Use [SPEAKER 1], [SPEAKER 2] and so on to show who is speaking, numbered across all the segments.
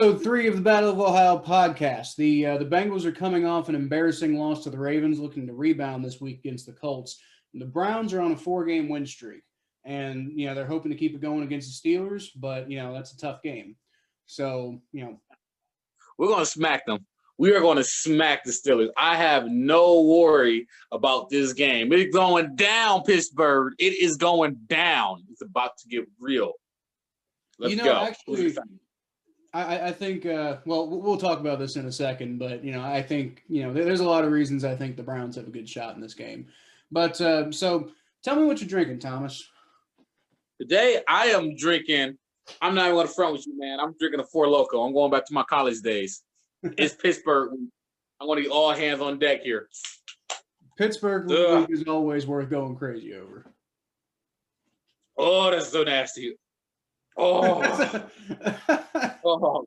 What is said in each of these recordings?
[SPEAKER 1] Episode 3 of the Battle of Ohio podcast. The Bengals are coming off an embarrassing loss to the Ravens, looking to rebound this week against the Colts. And the Browns are on a 4-game win streak, and they're hoping to keep it going against the Steelers, but that's a tough game. So
[SPEAKER 2] we're going to smack them. We are going to smack the Steelers. I have no worry about this game. It's going down, Pittsburgh. It is going down. It's about to get real. Let's go.
[SPEAKER 1] Actually, I think, we'll talk about this in a second, but, I think, there's a lot of reasons I think the Browns have a good shot in this game. But, so tell me what you're drinking, Thomas.
[SPEAKER 2] Today, I am drinking, I'm not even going to front with you, man. I'm drinking a Four Loko. I'm going back to my college days. It's Pittsburgh. I'm going to get all hands on deck here.
[SPEAKER 1] Pittsburgh is always worth going crazy over.
[SPEAKER 2] Oh, that's so nasty. Oh. Oh.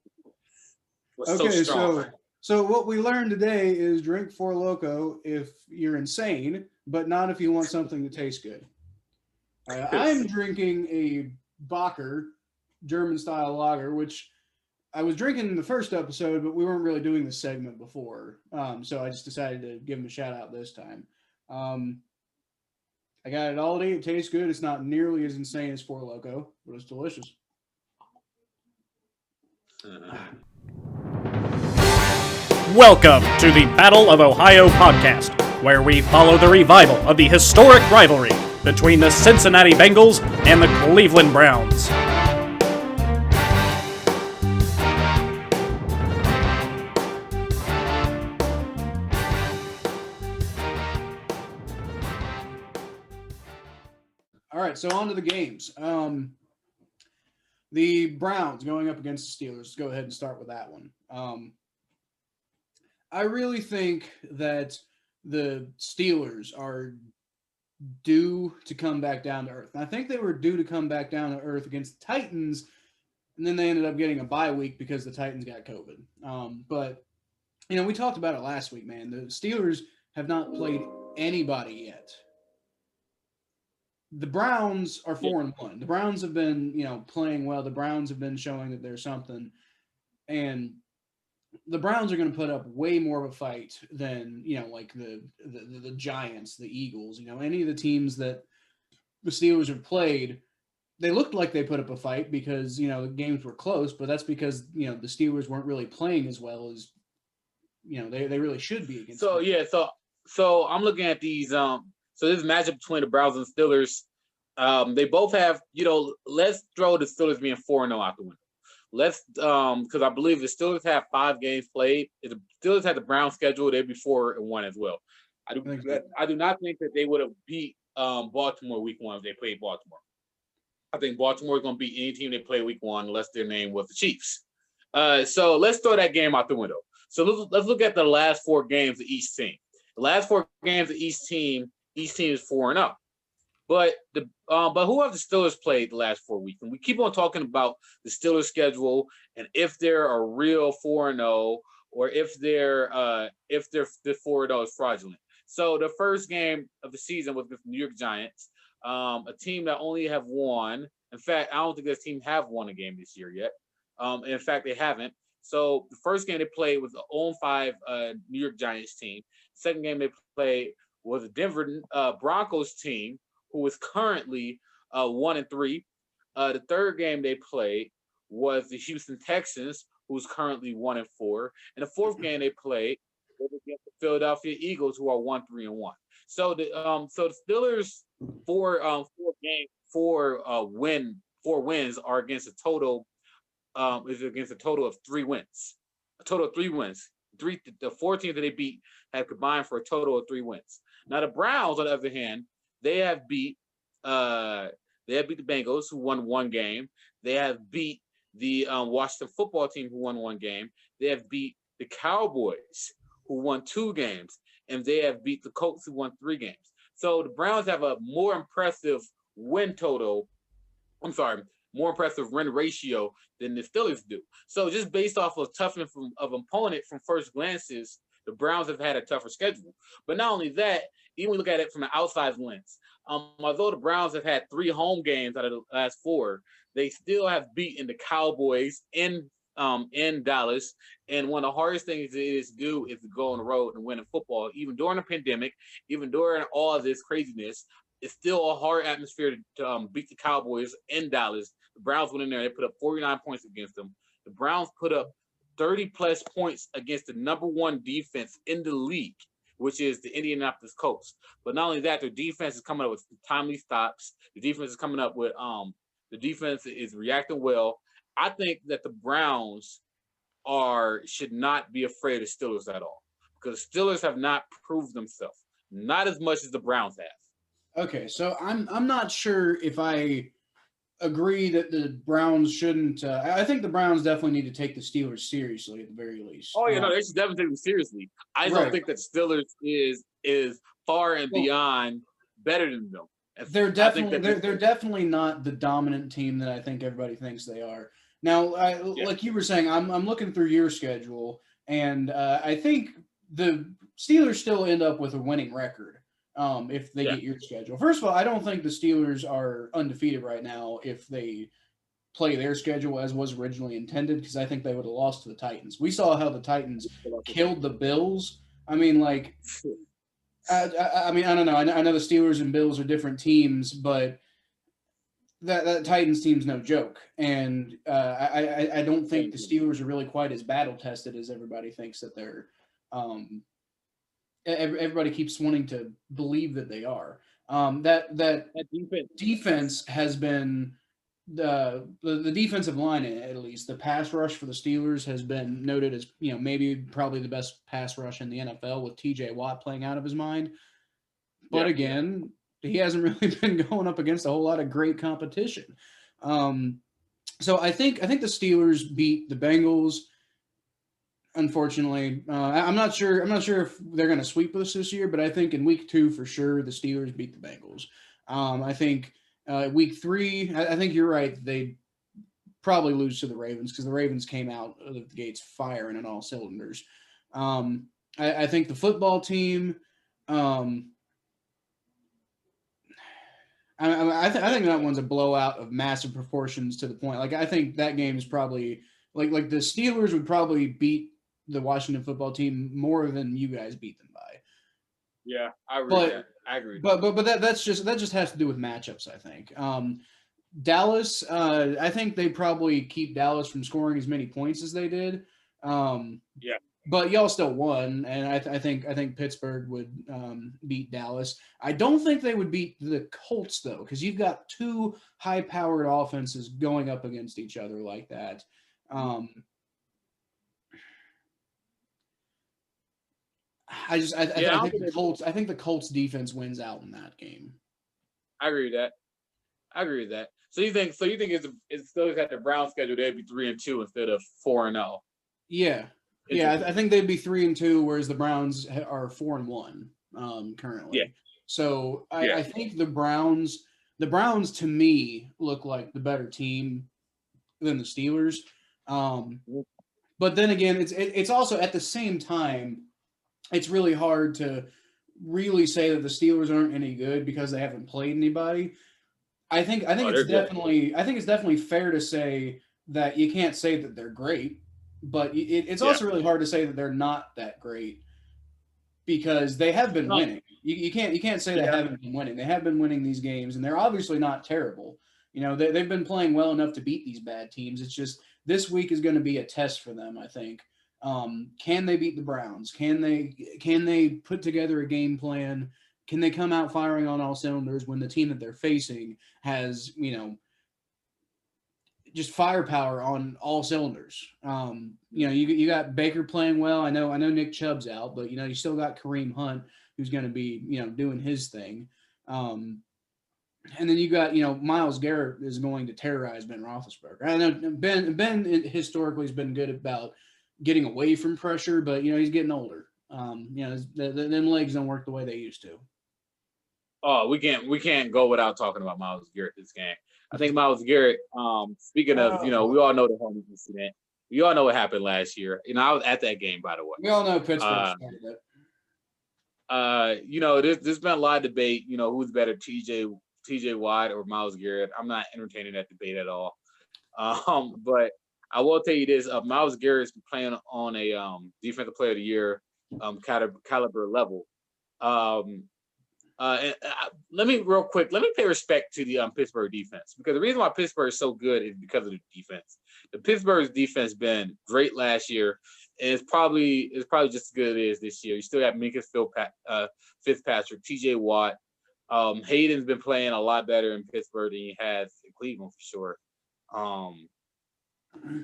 [SPEAKER 1] Okay, so what we learned today is drink Four Loko if you're insane, but not if you want something to taste good. I'm drinking a Bacher German-style lager, which I was drinking in the first episode, but we weren't really doing this segment before, so I just decided to give him a shout-out this time. I got it all day. It tastes good. It's not nearly as insane as Four Loko, but it's delicious.
[SPEAKER 3] Welcome to the Battle of Ohio podcast, where we follow the revival of the historic rivalry between the Cincinnati Bengals and the Cleveland Browns.
[SPEAKER 1] All right, so on to the games. The Browns going up against the Steelers. Let's go ahead and start with that one. I really think that the Steelers are due to come back down to earth. And I think they were due to come back down to earth against the Titans, and then they ended up getting a bye week because the Titans got COVID. But, we talked about it last week, man. The Steelers have not played anybody yet. The Browns are 4-1. The Browns have been, playing well. The Browns have been showing that there's something. And the Browns are going to put up way more of a fight than, like the Giants, the Eagles, any of the teams that the Steelers have played. They looked like they put up a fight because, the games were close, but that's because, the Steelers weren't really playing as well as, they really should be against them.
[SPEAKER 2] So I'm looking at these so this matchup between the Browns and Steelers, they both have, let's throw the Steelers being 4-0 out the window. Let's, because I believe the Steelers have 5 games played. If the Steelers had the Browns schedule, they'd be 4-1 as well. I do not think that they would have beat Baltimore week 1 if they played Baltimore. I think Baltimore is going to beat any team they play week 1 unless their name was the Chiefs. So let's throw that game out the window. So let's look at the last 4 games of each team. The last 4 games of each team is 4-0. But who have the Steelers played the last 4 weeks? And we keep on talking about the Steelers schedule and if they're a real 4-0 or if their 4-0 is fraudulent. So the first game of the season was with the New York Giants, a team that only have won. In fact, I don't think this team have won a game this year yet. In fact, they haven't. So the first game they played was the 0-5 New York Giants team. Second game they played was the Denver Broncos team, who is currently 1-3. The third game they played was the Houston Texans, who's currently 1-4. And the fourth game they played was against the Philadelphia Eagles, who are 1-3-1. So the Steelers four wins are against a total of 3 wins. A total of 3 wins. The 4 teams that they beat have combined for a total of 3 wins. Now the Browns, on the other hand, they have beat the Bengals, who won 1 game. They have beat the Washington football team, who won 1 game. They have beat the Cowboys, who won 2 games, and they have beat the Colts, who won 3 games. So the Browns have a more impressive win ratio than the Steelers do. So just based off of toughness of opponent from first glances, the Browns have had a tougher schedule. But not only that, even when we look at it from an outside lens, although the Browns have had 3 home games out of the last 4, they still have beaten the Cowboys in in Dallas. And one of the hardest things it is to do is to go on the road and win in football. Even during the pandemic, even during all of this craziness, it's still a hard atmosphere to beat the Cowboys in Dallas. The Browns went in there, they put up 49 points against them. The Browns put up 30-plus points against the number one defense in the league, which is the Indianapolis Colts. But not only that, their defense is coming up with timely stops. The defense is coming up with the defense is reacting well. I think that the Browns should not be afraid of Steelers at all, because Steelers have not proved themselves, not as much as the Browns have.
[SPEAKER 1] Okay, so I'm not sure if I agree that the Browns shouldn't. I think the Browns definitely need to take the Steelers seriously at the very least.
[SPEAKER 2] Oh yeah, no, they should definitely take them seriously. I just don't think that Steelers is far and beyond better than them.
[SPEAKER 1] They're definitely not the dominant team that I think everybody thinks they are. Now, like you were saying, I'm looking through your schedule, and I think the Steelers still end up with a winning record if they get your schedule. First of all, I don't think the Steelers are undefeated right now if they play their schedule as was originally intended, because I think they would have lost to the Titans. We saw how the Titans killed the Bills. I mean, like, I mean, I don't know. I know the Steelers and Bills are different teams, but that Titans team's no joke. And I don't think the Steelers are really quite as battle tested as everybody thinks that they're. Everybody keeps wanting to believe that they are. That defense has been the defensive line, at least the pass rush for the Steelers has been noted as, maybe probably the best pass rush in the NFL, with TJ Watt playing out of his mind. But again, he hasn't really been going up against a whole lot of great competition. So I think the Steelers beat the Bengals. Unfortunately, I'm not sure if they're going to sweep us this year, but I think in week 2 for sure the Steelers beat the Bengals. I think week 3, I think you're right. They probably lose to the Ravens, because the Ravens came out of the gates firing on all cylinders. I think the football team. I think that one's a blowout of massive proportions, to the point. Like, I think that game is probably like the Steelers would probably beat the Washington football team more than you guys beat them by.
[SPEAKER 2] Yeah, I agree.
[SPEAKER 1] But that just has to do with matchups, I think. Dallas, I think they probably keep Dallas from scoring as many points as they did. But y'all still won, and I think Pittsburgh would beat Dallas. I don't think they would beat the Colts, though, because you've got two high-powered offenses going up against each other like that. I think the Colts defense wins out in that game.
[SPEAKER 2] I agree with that. So you think it's still got the Browns schedule, they'd be 3-2 instead of 4-0.
[SPEAKER 1] Yeah. Yeah, I think they'd be 3-2, whereas the Browns are 4-1 currently. Yeah. So I think the Browns to me look like the better team than the Steelers. But then again, it's also at the same time, it's really hard to really say that the Steelers aren't any good because they haven't played anybody. I think it's definitely fair to say that you can't say that they're great, but it's also really hard to say that they're not that great, because they have been winning. You can't say they haven't been winning. They have been winning these games, and they're obviously not terrible. They've been playing well enough to beat these bad teams. It's just this week is going to be a test for them, I think. Can they beat the Browns? Can they put together a game plan? Can they come out firing on all cylinders when the team that they're facing has, just firepower on all cylinders? You got Baker playing well. I know Nick Chubb's out, but you still got Kareem Hunt, who's going to be, doing his thing. And then you got, Myles Garrett is going to terrorize Ben Roethlisberger. I know Ben historically has been good about getting away from pressure, but he's getting older. Them legs don't work the way they used to.
[SPEAKER 2] Oh, we can't go without talking about Myles Garrett this game. I think Myles Garrett, speaking of, we all know the home incident. We all know what happened last year. I was at that game, by the way.
[SPEAKER 1] We all know Pittsburgh started it.
[SPEAKER 2] There's been a lot of debate, who's better, TJ Watt or Myles Garrett. I'm not entertaining that debate at all. But I will tell you this: Myles Garrett's playing on a defensive player of the year caliber level. Let me pay respect to the Pittsburgh defense, because the reason why Pittsburgh is so good is because of the defense. The Pittsburgh's defense been great last year, and it's probably just as good as it is this year. You still have Minka Fitzpatrick, T.J. Watt. Hayden's been playing a lot better in Pittsburgh than he has in Cleveland for sure.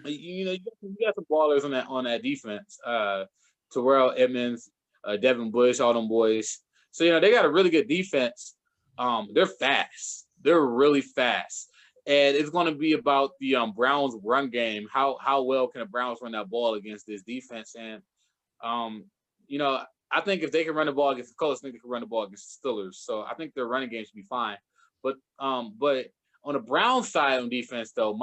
[SPEAKER 2] You got some ballers on that defense. Terrell Edmonds, Devin Bush, all them boys. So they got a really good defense. They're fast. They're really fast, and it's going to be about the Browns' run game. How well can the Browns run that ball against this defense? And I think if they can run the ball against the Colts, I think they can run the ball against the Steelers. So I think their running game should be fine. But on the Browns side on defense, though,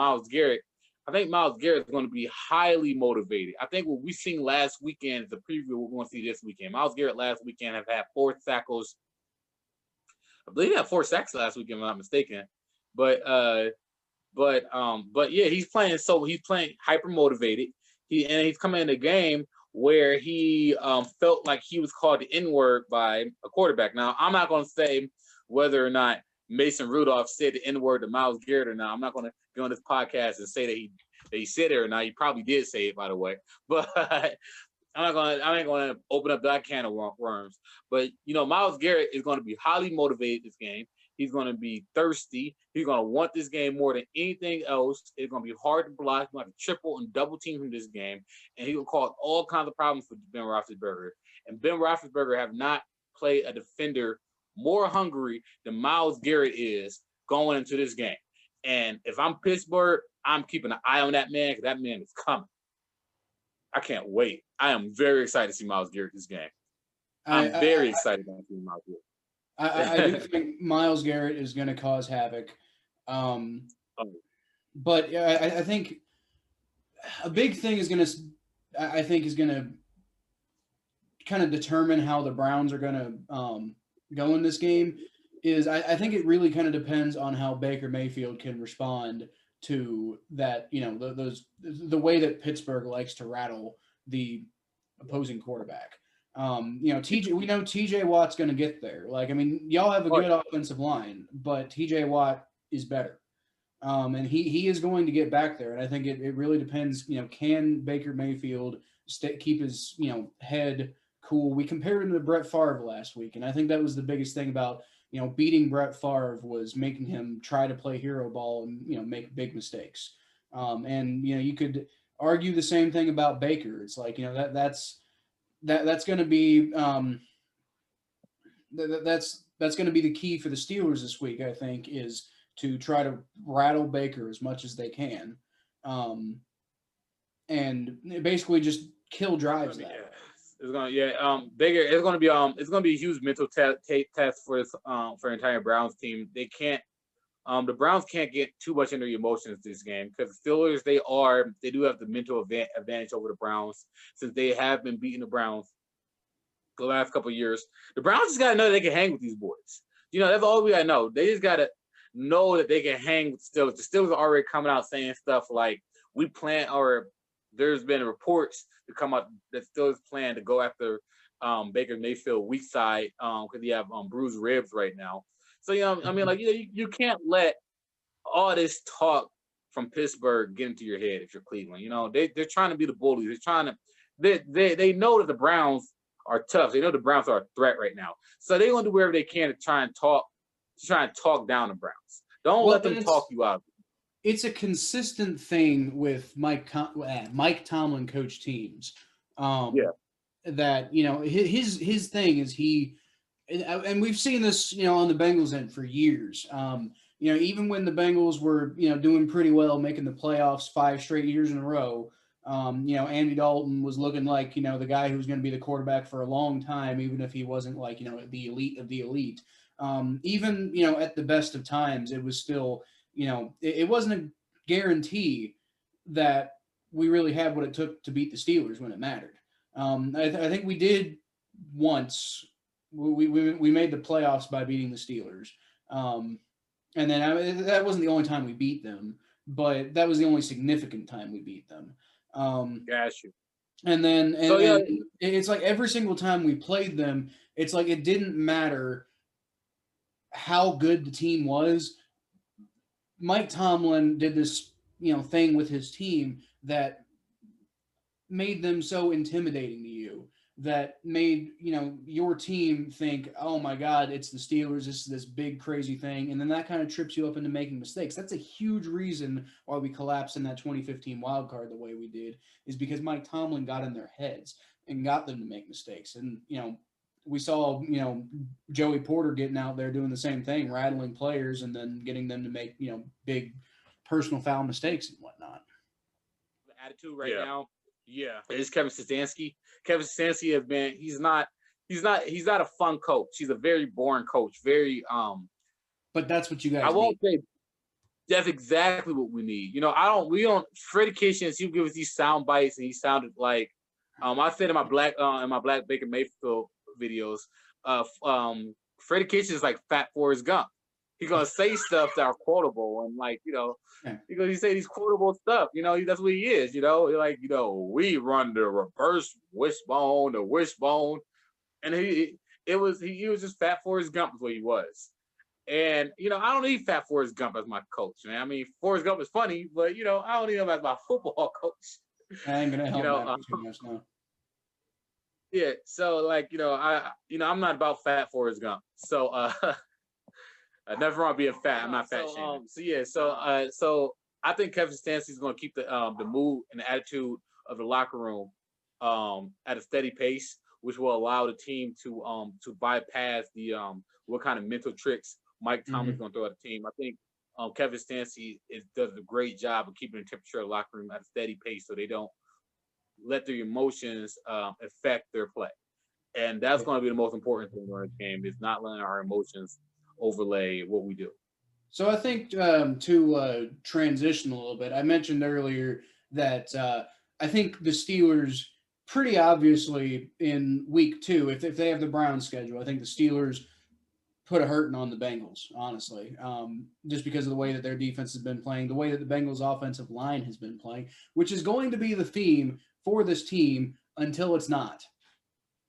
[SPEAKER 2] I think Myles Garrett is going to be highly motivated. I think what we seen last weekend is the preview of what we're going to see this weekend. Myles Garrett last weekend have had 4 tackles. I believe he had 4 sacks last weekend, if I'm not mistaken. But yeah, he's playing hyper motivated. He's coming in a game where he felt like he was called the N-word by a quarterback. Now, I'm not going to say whether or not Mason Rudolph said the N-word to Myles Garrett or not. I'm not going to go on this podcast and say that he said it or not. He probably did say it, by the way. But I ain't gonna open up that can of worms. But Myles Garrett is going to be highly motivated this game. He's going to be thirsty. He's going to want this game more than anything else. It's going to be hard to block. He's going to triple and double team him this game, and he will cause all kinds of problems for Ben Roethlisberger. And Ben Roethlisberger have not played a defender more hungry than Myles Garrett is going into this game. And if I'm Pittsburgh, I'm keeping an eye on that man, because that man is coming. I can't wait. I am very excited to see Myles Garrett this game. I'm very excited to see Myles Garrett.
[SPEAKER 1] I do think Myles Garrett is going to cause havoc. But I think a big thing is going to kind of determine how the Browns are going to go in this game. I think it really kind of depends on how Baker Mayfield can respond to that, the way that Pittsburgh likes to rattle the opposing quarterback. We know TJ Watt's going to get there. Y'all have a good offensive line, but TJ Watt is better. And he is going to get back there. And I think it really depends, can Baker Mayfield keep his, head cool? We compared him to Brett Favre last week. And I think that was the biggest thing about, beating Brett Favre was making him try to play hero ball and, make big mistakes. You could argue the same thing about Baker. It's like, that's going to be that's going to be the key for the Steelers this week, I think, is to try to rattle Baker as much as they can, and basically just kill drives that way.
[SPEAKER 2] Baker. It's gonna be a huge mental test for the entire Browns team. They can't. The Browns can't get too much into their emotions this game, because the Steelers they do have the mental advantage over the Browns, since they have been beating the Browns the last couple of years. The Browns just gotta know they can hang with these boys. That's all we gotta know. They just gotta know that they can hang with the Steelers. The Steelers are already coming out saying stuff like, there's been reports to come out that Steelers plan to go after Baker Mayfield weak side because he have bruised ribs right now. So you can't let all this talk from Pittsburgh get into your head if you're Cleveland. They're trying to be the bullies. They know that the Browns are tough. They know the Browns are a threat right now. So they're going to do whatever they can to try and talk down the Browns. Don't let them talk you out.
[SPEAKER 1] It's a consistent thing with Mike Tomlin coach teams. That his thing is and we've seen this on the Bengals end for years. Even when the Bengals were doing pretty well, making the playoffs 5 straight years in a row. Andy Dalton was looking like the guy who was going to be the quarterback for a long time, even if he wasn't like the elite of the elite. Even at the best of times, it was still. It wasn't a guarantee that we really had what it took to beat the Steelers when it mattered. I think we did once. We made the playoffs by beating the Steelers. And then that wasn't the only time we beat them. but that was the only significant time we beat them.
[SPEAKER 2] Got you.
[SPEAKER 1] And then
[SPEAKER 2] So, yeah.
[SPEAKER 1] and it's like every single time we played them, it's like it didn't matter how good the team was. Mike Tomlin did this, thing with his team that made them so intimidating to you, that made, your team think, oh my God, it's the Steelers. This is this big crazy thing. And then that kind of trips you up into making mistakes. That's a huge reason why we collapsed in that 2015 wild card the way we did, is because Mike Tomlin got in their heads and got them to make mistakes. And, we saw, Joey Porter getting out there doing the same thing, rattling players and then getting them to make, big personal foul mistakes and whatnot.
[SPEAKER 2] The attitude right now, it's Kevin Stefanski. Kevin Stefanski has been, he's not a fun coach. He's a very boring coach. Very
[SPEAKER 1] But that's what you guys
[SPEAKER 2] I won't
[SPEAKER 1] need.
[SPEAKER 2] say that's exactly what we need. Freddie Kitchens, he gives these sound bites and he sounded like I said in my Black Baker Mayfield videos, Freddie Kitchens is like Fat Forrest Gump. He's gonna say stuff that are quotable and because he say these quotable stuff. That's what he is. We run the reverse wishbone, and he was just Fat Forrest Gump is what he was. And I don't need Fat Forrest Gump as my coach, man. I mean, Forrest Gump is funny, but I don't need him as my football coach.
[SPEAKER 1] I ain't gonna help that too much now.
[SPEAKER 2] Yeah, so I'm not about Fat Forrest Gump. So I never want to be a fat. I'm not fat shaming. So I think Kevin Stefanski is going to keep the mood and the attitude of the locker room at a steady pace, which will allow the team to bypass the what kind of mental tricks Mike Tomlin's going to throw at the team. I think Kevin Stefanski does a great job of keeping the temperature of the locker room at a steady pace, so they don't let their emotions affect their play. And that's going to be the most important thing during the game, is not letting our emotions overlay what we do.
[SPEAKER 1] So I think to transition a little bit, I mentioned earlier that I think the Steelers pretty obviously in week 2, if they have the Browns schedule, I think the Steelers put a hurting on the Bengals, honestly, just because of the way that their defense has been playing, the way that the Bengals offensive line has been playing, which is going to be the theme for this team until it's not.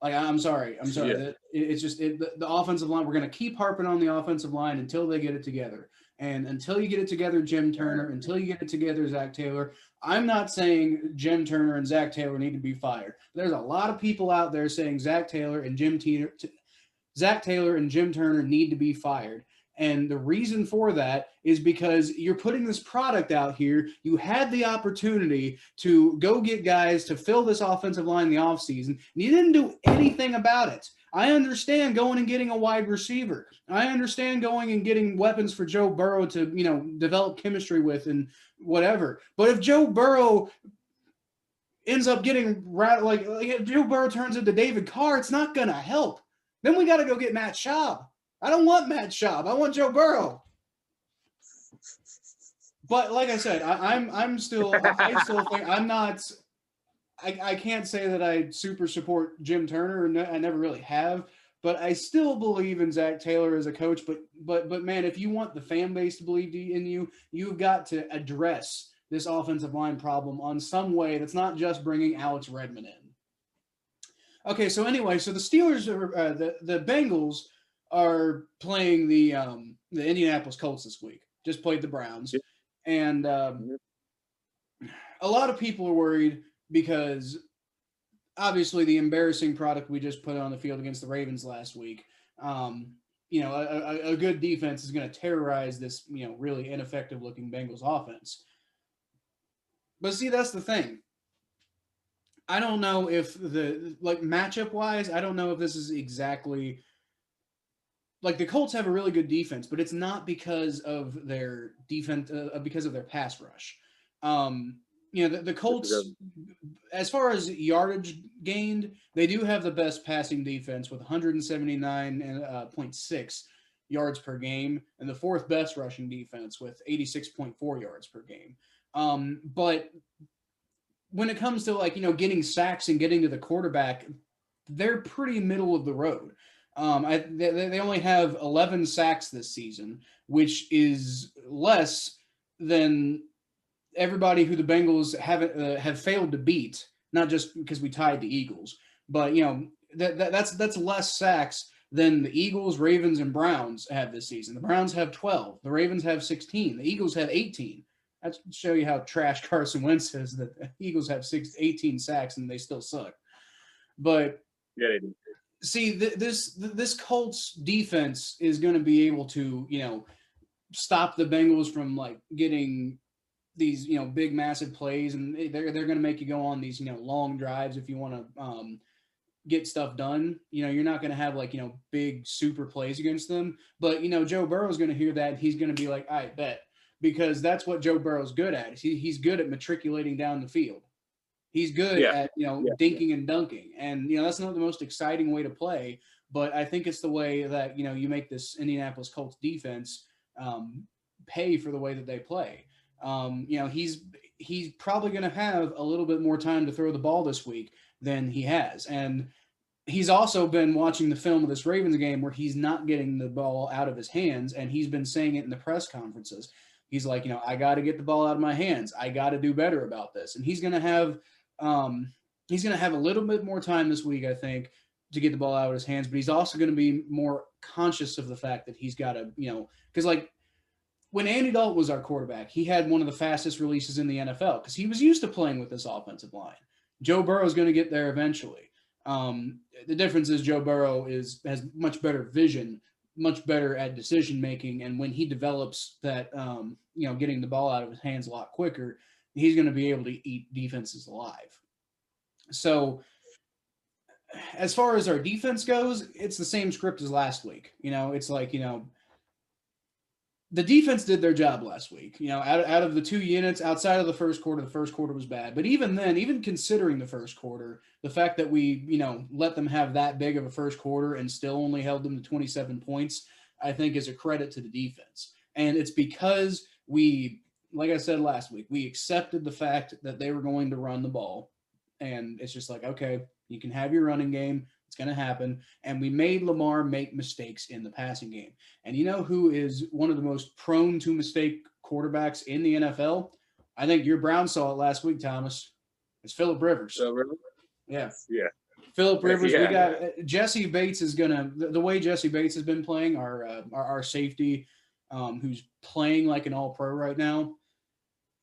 [SPEAKER 1] I'm sorry.
[SPEAKER 2] Yeah.
[SPEAKER 1] It's just the offensive line. We're going to keep harping on the offensive line until they get it together. And until you get it together, Jim Turner, until you get it together, Zach Taylor, I'm not saying Jim Turner and Zach Taylor need to be fired. There's a lot of people out there saying Zach Taylor and Jim Turner need to be fired. And the reason for that is because you're putting this product out here. You had the opportunity to go get guys to fill this offensive line in the offseason, and you didn't do anything about it. I understand going and getting a wide receiver. I understand going and getting weapons for Joe Burrow to, develop chemistry with and whatever. But if Joe Burrow ends up getting if Joe Burrow turns into David Carr, it's not going to help. Then we got to go get Matt Schaub. I don't want Matt Schaub. I want Joe Burrow. But like I said, I still think I'm not. I can't say that I super support Jim Turner, and I never really have. But I still believe in Zach Taylor as a coach. But man, if you want the fan base to believe in you, you've got to address this offensive line problem on some way that's not just bringing Alex Redmond in. Okay, so anyway, so the Steelers are the Bengals are playing the Indianapolis Colts this week. Just played the Browns. And a lot of people are worried because obviously the embarrassing product we just put on the field against the Ravens last week, a good defense is going to terrorize this, really ineffective looking Bengals offense. But see, that's the thing. I don't know if matchup wise, I don't know if this is exactly the Colts have a really good defense, but it's not because of their defense, because of their pass rush. The Colts, as far as yardage gained, they do have the best passing defense with 179.6 yards per game, and the fourth best rushing defense with 86.4 yards per game. But when it comes to getting sacks and getting to the quarterback, they're pretty middle of the road. They only have 11 sacks this season, which is less than everybody who the Bengals have failed to beat, not just because we tied the Eagles, but that's less sacks than the Eagles, Ravens, and Browns have this season. The Browns have 12, the Ravens have 16, the Eagles have 18. That's to show you how trash Carson Wentz is. That the Eagles have 18 sacks and they still suck. But
[SPEAKER 2] yeah, they do.
[SPEAKER 1] See, this Colts defense is going to be able to stop the Bengals from like getting these big massive plays, and they're going to make you go on these long drives if you want to get stuff done. You're not going to have like big super plays against them, but Joe Burrow's going to hear that and he's going to be like, I bet, because that's what Joe Burrow's good at. He's good at matriculating down the field. He's good at dinking and dunking, and that's not the most exciting way to play, but I think it's the way that you make this Indianapolis Colts defense pay for the way that they play. He's probably going to have a little bit more time to throw the ball this week than he has, and he's also been watching the film of this Ravens game where he's not getting the ball out of his hands, and he's been saying it in the press conferences. He's like, I got to get the ball out of my hands. I got to do better about this, and he's going to have a little bit more time this week, I think, to get the ball out of his hands, but he's also going to be more conscious of the fact that he's got to, because like when Andy Dalton was our quarterback, he had one of the fastest releases in the NFL because he was used to playing with this offensive line. Joe Burrow is going to get there eventually. The difference is Joe Burrow has much better vision, much better at decision making, and when he develops that, getting the ball out of his hands a lot quicker, he's going to be able to eat defenses alive. So as far as our defense goes, it's the same script as last week. It's like, the defense did their job last week. Out of the two units, outside of the first quarter was bad. But even then, even considering the first quarter, the fact that we, let them have that big of a first quarter and still only held them to 27 points, I think is a credit to the defense. And it's because we, like I said last week, we accepted the fact that they were going to run the ball. And it's just like, okay, you can have your running game. It's going to happen. And we made Lamar make mistakes in the passing game. And you know who is one of the most prone to mistake quarterbacks in the NFL? I think your Browns saw it last week, Thomas. It's Phillip Rivers. Yeah. Phillip Rivers. We got Jesse Bates is going to – the way Jesse Bates has been playing, our safety who's playing like an all-pro right now,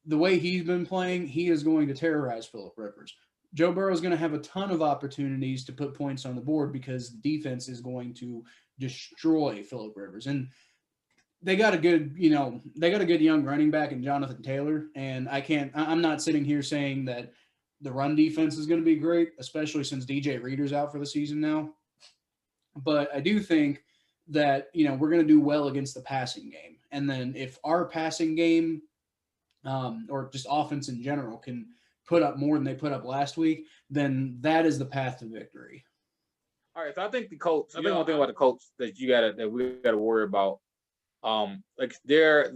[SPEAKER 1] the way he's been playing, he is going to terrorize Phillip Rivers. Joe Burrow is going to have a ton of opportunities to put points on the board because the defense is going to destroy Phillip Rivers. And they got a good young running back in Jonathan Taylor. And I'm not sitting here saying that the run defense is going to be great, especially since DJ Reader's out for the season now. But I do think that, we're going to do well against the passing game. And then if our passing game or just offense in general can put up more than they put up last week, then that is the path to victory.
[SPEAKER 2] All right, so I think the Colts. I think one thing about the Colts that we gotta worry about, like they're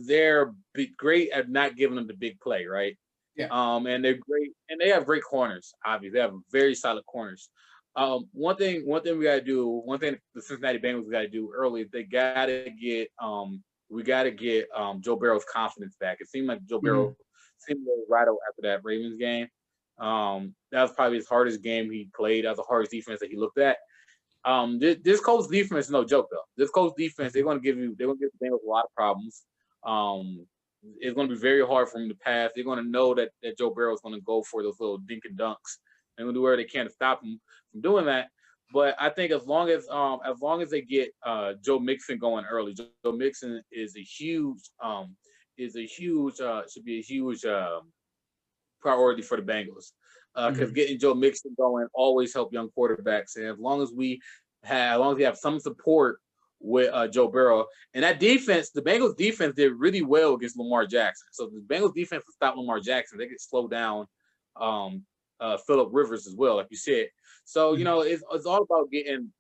[SPEAKER 2] great at not giving them the big play, right?
[SPEAKER 1] Yeah.
[SPEAKER 2] And they're great, and they have great corners. Obviously, they have very solid corners. One thing we gotta do. One thing the Cincinnati Bengals gotta do early. They gotta get we gotta get Joe Burrow's confidence back. It seemed like Joe Burrow seemed a little rattled after that Ravens game. That was probably his hardest game he played. That was the hardest defense that he looked at. This Colts defense is no joke though. This Colts defense, they're gonna give the Bengals a lot of problems. It's gonna be very hard for him to pass. They're gonna know that Joe Burrow is gonna go for those little dink and dunks. They're gonna do whatever they can to stop him from doing that. But I think as long as they get Joe Mixon going early, Joe Mixon should be a huge priority for the Bengals because getting Joe Mixon going always help young quarterbacks. And as long as we have some support with Joe Burrow and that defense, the Bengals defense did really well against Lamar Jackson. So the Bengals defense will stop Lamar Jackson. They could slow down Phillip Rivers as well, like you said. So it's all about getting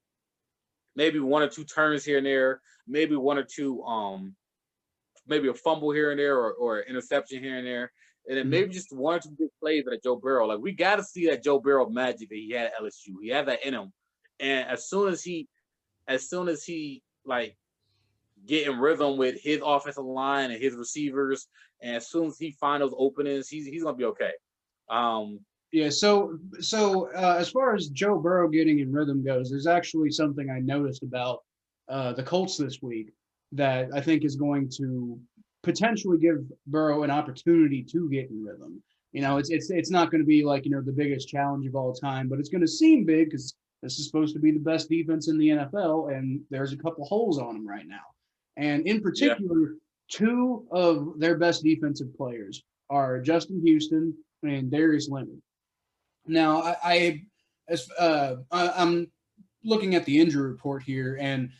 [SPEAKER 2] maybe one or two turns here and there, maybe one or two maybe a fumble here and there or interception here and there, and then maybe just one or two big plays at Joe Burrow. Like we got to see that Joe Burrow magic that he had at LSU. He had that in him, and as soon as he like get in rhythm with his offensive line and his receivers. And as soon as he finds those openings, he's gonna be okay.
[SPEAKER 1] Yeah. So as far as Joe Burrow getting in rhythm goes, there's actually something I noticed about the Colts this week that I think is going to potentially give Burrow an opportunity to get in rhythm. It's not going to be like the biggest challenge of all time, but it's going to seem big because this is supposed to be the best defense in the NFL, and there's a couple holes on them right now. And in particular, two of their best defensive players are Justin Houston and Darius Leonard. Now, I'm looking at the injury report here, and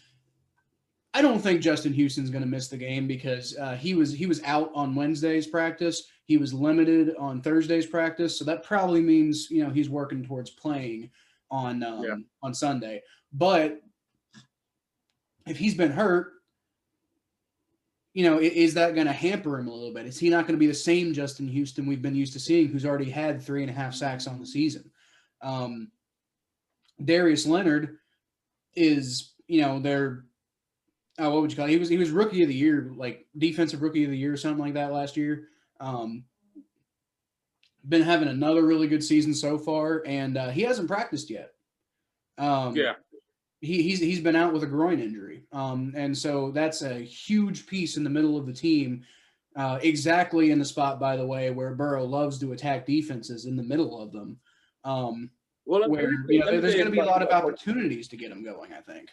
[SPEAKER 1] I don't think Justin Houston's going to miss the game because he was out on Wednesday's practice. He was limited on Thursday's practice, so that probably means he's working towards playing on Sunday. But if he's been hurt, is that going to hamper him a little bit? Is he not going to be the same Justin Houston we've been used to seeing, who's already had 3.5 sacks on the season? Darius Leonard is, their what would you call it? He was rookie of the year, like defensive rookie of the year, or something like that last year. Been having another really good season so far, and he hasn't practiced yet. He's been out with a groin injury, and so that's a huge piece in the middle of the team, exactly in the spot, by the way, where Burrow loves to attack defenses in the middle of them. There's going to be a lot of opportunities to get him going, I think.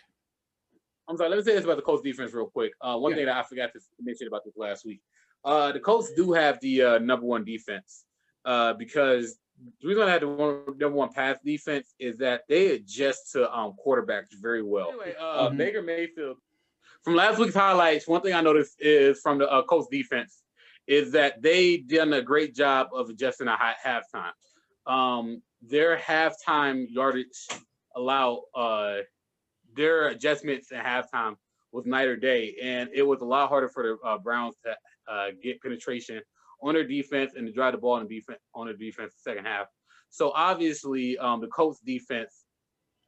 [SPEAKER 2] I'm sorry, let me say this about the Colts defense real quick. One thing that I forgot to mention about this last week. The Colts do have the number one defense because the reason I had the number one pass defense is that they adjust to quarterbacks very well. Anyway, Baker Mayfield, from last week's highlights, one thing I noticed is from the Colts defense is that they done a great job of adjusting at halftime. Their halftime yardage their adjustments at halftime was night or day, and it was a lot harder for the Browns to get penetration on their defense and to drive the ball on their defense the second half. So obviously, the Colts defense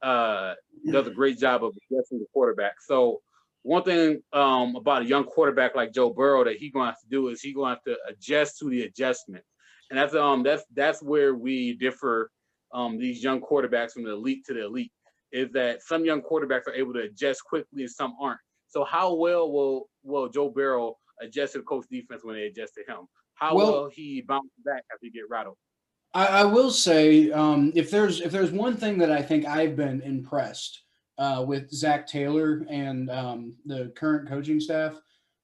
[SPEAKER 2] does a great job of adjusting the quarterback. So one thing about a young quarterback like Joe Burrow that he's going to have to do is he's going to have to adjust to the adjustment, and that's where we differ. These young quarterbacks from the elite to the elite is that some young quarterbacks are able to adjust quickly and some aren't. So how well will Joe Burrow adjust to the Colts defense when they adjust to him? How will he bounce back after he get rattled?
[SPEAKER 1] I will say, if there's one thing that I think I've been impressed with Zach Taylor and the current coaching staff,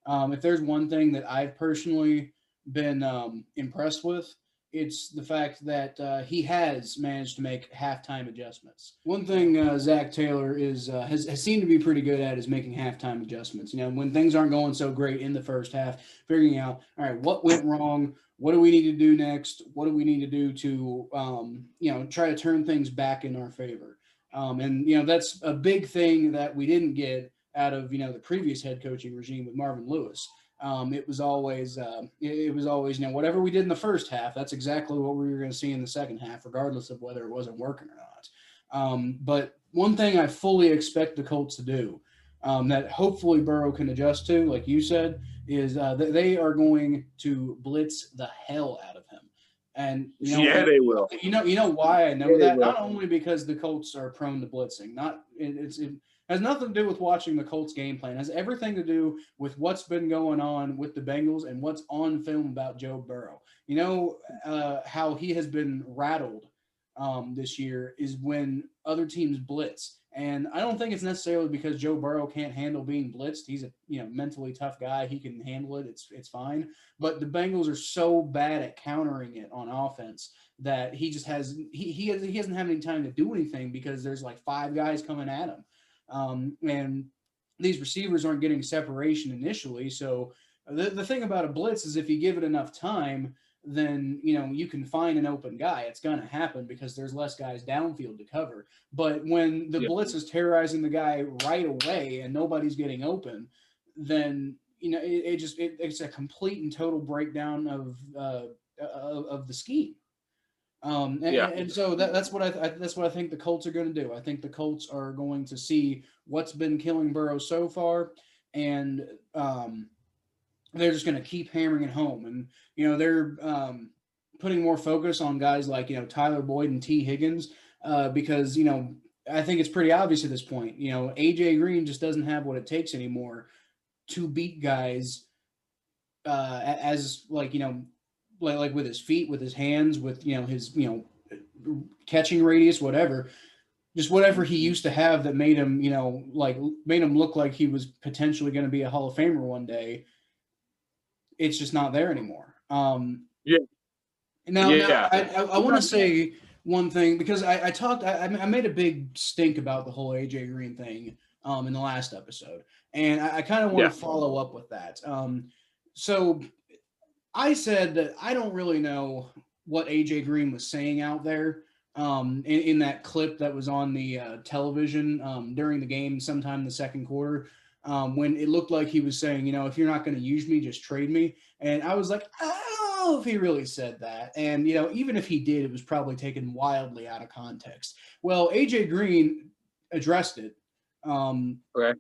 [SPEAKER 1] if there's one thing that I've personally been impressed with, it's the fact that he has managed to make halftime adjustments. One thing Zach Taylor has seemed to be pretty good at is making halftime adjustments. When things aren't going so great in the first half, figuring out, all right, what went wrong? What do we need to do next? What do we need to do to, try to turn things back in our favor? And that's a big thing that we didn't get out of, the previous head coaching regime with Marvin Lewis. It was always, whatever we did in the first half, that's exactly what we were going to see in the second half, regardless of whether it wasn't working or not. But one thing I fully expect the Colts to do, that hopefully Burrow can adjust to, like you said, is that they are going to blitz the hell out of him. And
[SPEAKER 2] they will.
[SPEAKER 1] You know why I know that? Not only because the Colts are prone to blitzing, it has nothing to do with watching the Colts game plan. It has everything to do with what's been going on with the Bengals and what's on film about Joe Burrow. How he has been rattled this year is when other teams blitz. And I don't think it's necessarily because Joe Burrow can't handle being blitzed. He's a mentally tough guy. He can handle it. It's fine. But the Bengals are so bad at countering it on offense that he just has he doesn't have any time to do anything because there's like 5 guys coming at him. And these receivers aren't getting separation initially. So the thing about a blitz is if you give it enough time, then, you can find an open guy. It's going to happen because there's less guys downfield to cover. But when the blitz is terrorizing the guy right away and nobody's getting open, then, it's a complete and total breakdown of the scheme. And so that's what I think the Colts are going to do. I think the Colts are going to see what's been killing Burrow so far and they're just going to keep hammering it home. And they're putting more focus on guys like Tyler Boyd and T. Higgins because I think it's pretty obvious at this point. AJ Green just doesn't have what it takes anymore to beat guys as like with his feet, with his hands, with his catching radius, whatever. Just whatever he used to have that made him, made him look like he was potentially going to be a Hall of Famer one day. It's just not there anymore.
[SPEAKER 2] Yeah.
[SPEAKER 1] Now I want to say one thing because I made a big stink about the whole AJ Green thing in the last episode, and I kind of want to follow up with that. So I said that I don't really know what AJ Green was saying out there in that clip that was on the television during the game sometime in the second quarter when it looked like he was saying, if you're not going to use me, just trade me. And I was like, I don't know if he really said that. And, even if he did, it was probably taken wildly out of context. Well, AJ Green addressed it.
[SPEAKER 2] Okay.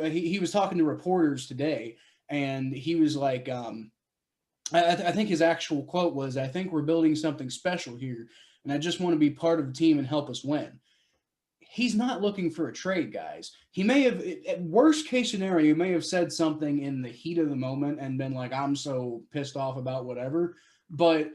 [SPEAKER 1] He was talking to reporters today, and he was like, I think his actual quote was, "I think we're building something special here, and I just want to be part of the team and help us win." He's not looking for a trade, guys. He may have, at worst case scenario, he may have said something in the heat of the moment and been like, I'm so pissed off about whatever, but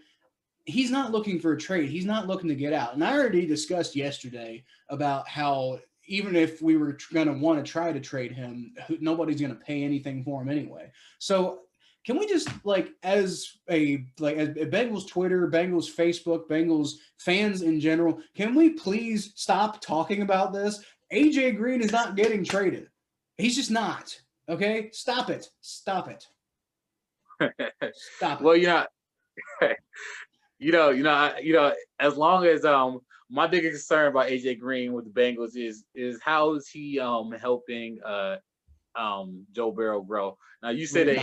[SPEAKER 1] he's not looking for a trade. He's not looking to get out. And I already discussed yesterday about how even if we were going to want to try to trade him, nobody's going to pay anything for him anyway. So can we just as Bengals Twitter, Bengals Facebook, Bengals fans in general, can we please stop talking about this? AJ Green is not getting traded. He's just not. Okay? Stop it. Stop it. Stop it.
[SPEAKER 2] Well, as long as my biggest concern about AJ Green with the Bengals is how is he helping Joe Burrow grow. Now you say that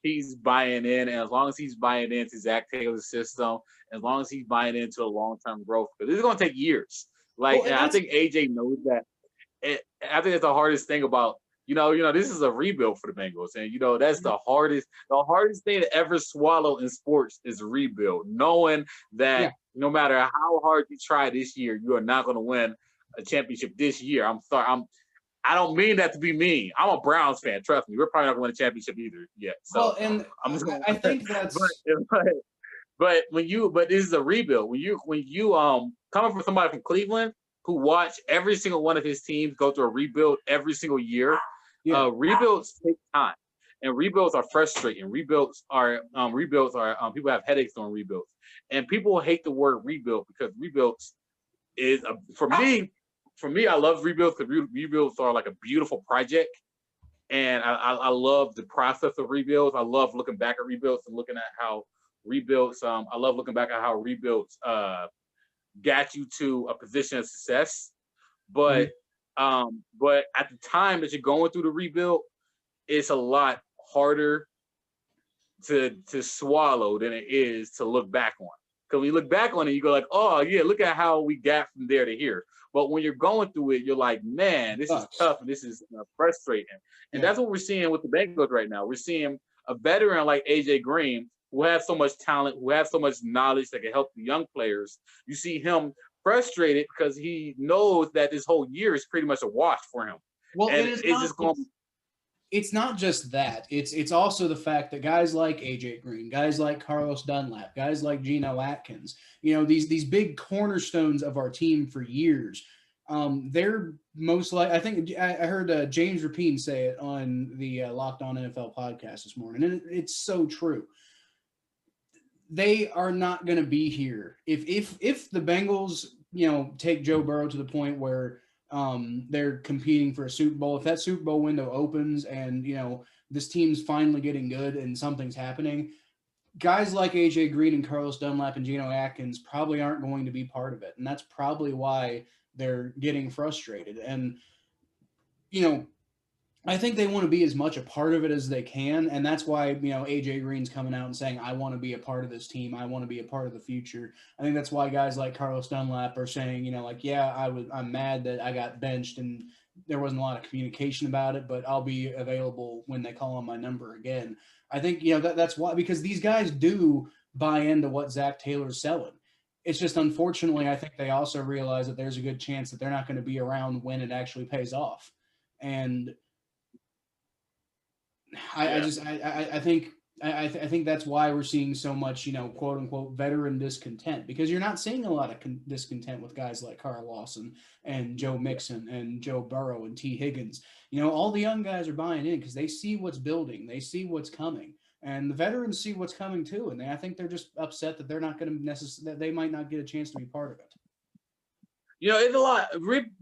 [SPEAKER 2] he's buying in, and as long as he's buying into Zach Taylor's system, as long as he's buying into a long-term growth, because this is going to take years. And I think AJ knows that. I think it's the hardest thing about this is a rebuild for the Bengals, and that's the hardest thing to ever swallow in sports is a rebuild, knowing that no matter how hard you try this year, you are not going to win a championship this year. I'm sorry, I don't mean that to be mean. I'm a Browns fan. Trust me, we're probably not going to win a championship either yet. So,
[SPEAKER 1] I think that's.
[SPEAKER 2] But this is a rebuild. When you coming from somebody from Cleveland who watched every single one of his teams go through a rebuild every single year, rebuilds take time, and rebuilds are frustrating. Rebuilds are people have headaches on rebuilds, and people hate the word rebuild because rebuilds is for me, I love rebuilds because rebuilds are like a beautiful project. And I love the process of rebuilds. I love looking back at rebuilds and looking at how rebuilds, I love looking back at how rebuilds got you to a position of success. But at the time that you're going through the rebuild, it's a lot harder to swallow than it is to look back on. Because when you look back on it, you go like, oh, yeah, look at how we got from there to here. But when you're going through it, you're like, man, this is tough and this is frustrating. And that's what we're seeing with the Bengals right now. We're seeing a veteran like AJ Green who has so much talent, who has so much knowledge that can help the young players. You see him frustrated because he knows that this whole year is pretty much a wash for him.
[SPEAKER 1] Well, it's not just that. It's also the fact that guys like AJ Green, guys like Carlos Dunlap, guys like Geno Atkins, these big cornerstones of our team for years. They're most like I think I heard James Rapine say it on the Locked On NFL podcast this morning, and it's so true. They are not going to be here if the Bengals take Joe Burrow to the point where they're competing for a Super Bowl. If that Super Bowl window opens and, this team's finally getting good and something's happening, guys like AJ Green and Carlos Dunlap and Geno Atkins probably aren't going to be part of it. And that's probably why they're getting frustrated. And, I think they want to be as much a part of it as they can. And that's why, AJ Green's coming out and saying, I want to be a part of this team. I want to be a part of the future. I think that's why guys like Carlos Dunlap are saying, I'm mad that I got benched and there wasn't a lot of communication about it, but I'll be available when they call on my number again. I think, that's why, because these guys do buy into what Zach Taylor's selling. It's just, unfortunately, I think they also realize that there's a good chance that they're not going to be around when it actually pays off. And I think that's why we're seeing so much, quote unquote, veteran discontent, because you're not seeing a lot of discontent with guys like Carl Lawson and Joe Mixon and Joe Burrow and T. Higgins. All the young guys are buying in because they see what's building, they see what's coming, and the veterans see what's coming too. And I think they're just upset that they're not going to that they might not get a chance to be part of it.
[SPEAKER 2] It's a lot.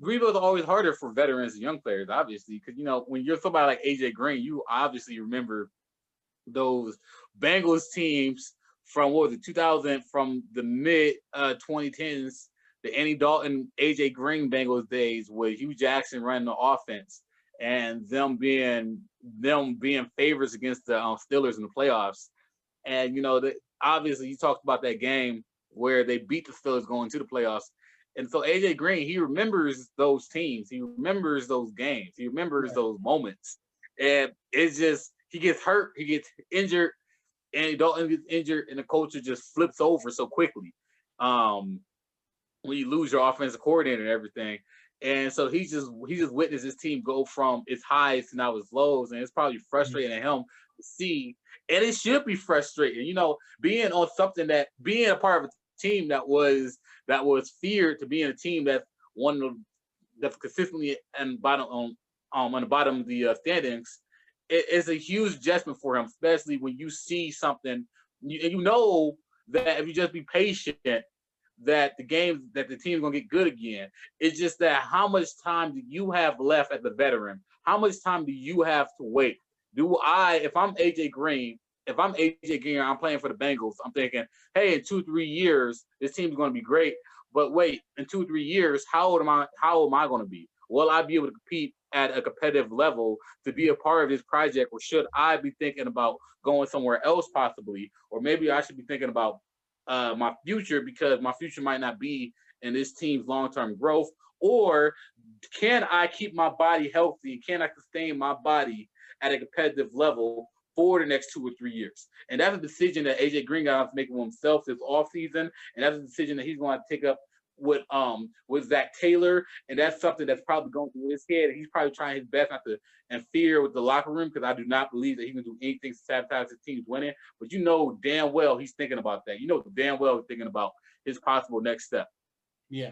[SPEAKER 2] Rebuilds are always harder for veterans and young players, obviously, because when you're somebody like AJ Green, you obviously remember those Bengals teams from 2000, from the mid 2010s, the Andy Dalton, AJ Green Bengals days with Hugh Jackson running the offense and them being favorites against the Steelers in the playoffs. And obviously you talked about that game where they beat the Steelers going to the playoffs. And so AJ Green, he remembers those teams, he remembers those games, he remembers those moments. And it's just, he gets hurt, he gets injured, and Dalton gets injured, and the culture just flips over so quickly. When you lose your offensive coordinator and everything. And so he just witnessed his team go from its highs to now its lows, and it's probably frustrating to him to see. And it should be frustrating, being on something being a part of a team that was feared, to being a team that's consistently and on the bottom of the standings. It's a huge adjustment for him, especially when you see something, and that if you just be patient, that the team's gonna get good again. It's just that how much time do you have left as a veteran? How much time do you have to wait? If I'm AJ Green, I'm playing for the Bengals, I'm thinking, hey, in 2-3 years, this team's gonna be great. But wait, in 2-3 years, how old am I gonna be? Will I be able to compete at a competitive level to be a part of this project, or should I be thinking about going somewhere else possibly? Or maybe I should be thinking about my future, because my future might not be in this team's long-term growth. Or can I keep my body healthy? Can I sustain my body at a competitive level for the next 2 or 3 years? And that's a decision that AJ Green got to make with himself this offseason, and that's a decision that he's going to take up with Zach Taylor, and that's something that's probably going through his head. And he's probably trying his best not to interfere with the locker room, because I do not believe that he can do anything to sabotage his team's winning. But damn well he's thinking about that. Damn well he's thinking about his possible next step.
[SPEAKER 1] Yeah.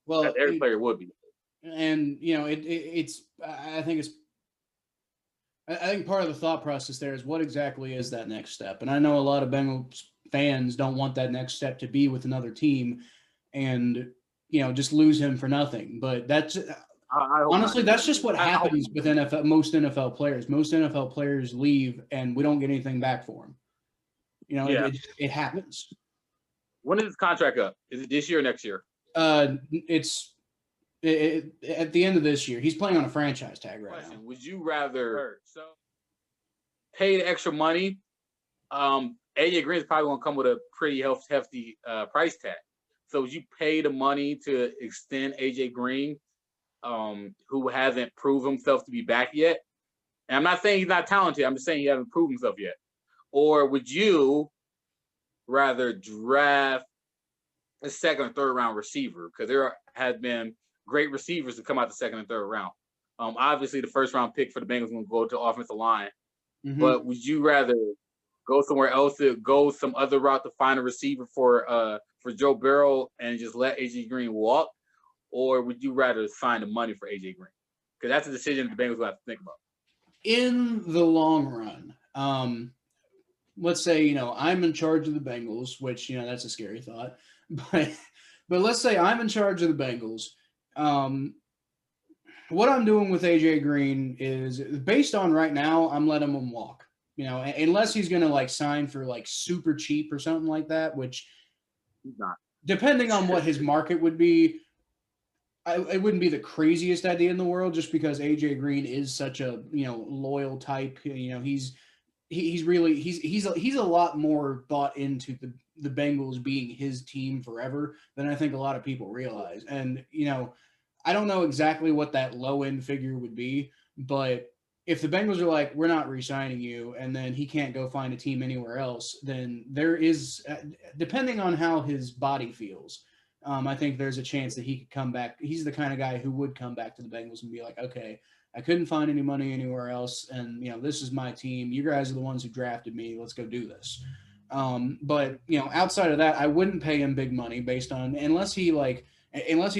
[SPEAKER 1] Well,
[SPEAKER 2] as every player would be.
[SPEAKER 1] And I think part of the thought process there is, what exactly is that next step? And I know a lot of Bengals fans don't want that next step to be with another team and just lose him for nothing. But that's honestly, that's just what happens with most NFL players. Most NFL players leave and we don't get anything back for them. It happens.
[SPEAKER 2] When is his contract up? Is it this year or next year?
[SPEAKER 1] It's at the end of this year. He's playing on a franchise tag right now.
[SPEAKER 2] Would you rather pay the extra money? AJ Green is probably going to come with a pretty hefty price tag. So would you pay the money to extend AJ Green, who hasn't proved himself to be back yet? And I'm not saying he's not talented. I'm just saying he hasn't proved himself yet. Or would you rather draft a second or third round receiver? Because there have been great receivers to come out the second and third round. Obviously, the first round pick for the Bengals is going to go to offensive line. Mm-hmm. But would you rather go somewhere else, to go some other route to find a receiver for Joe Burrow and just let AJ Green walk? Or would you rather sign the money for AJ Green? Because that's a decision the Bengals will have to think about.
[SPEAKER 1] In the long run, let's say, I'm in charge of the Bengals, which, that's a scary thought. But let's say I'm in charge of the Bengals. What I'm doing with AJ Green is, based on right now, I'm letting him walk. Unless he's going to sign for super cheap or something like that, which
[SPEAKER 2] he's not.
[SPEAKER 1] Depending on what his market would be, it wouldn't be the craziest idea in the world, just because AJ Green is such a loyal type. He's a lot more bought into the Bengals being his team forever than I think a lot of people realize. And I don't know exactly what that low end figure would be, but if the Bengals are like, we're not re-signing you, and then he can't go find a team anywhere else, then there is, depending on how his body feels, I think there's a chance that he could come back. He's the kind of guy who would come back to the Bengals and be like, okay, I couldn't find any money anywhere else, and this is my team. You guys are the ones who drafted me. Let's go do this. But outside of that, I wouldn't pay him big money based on unless he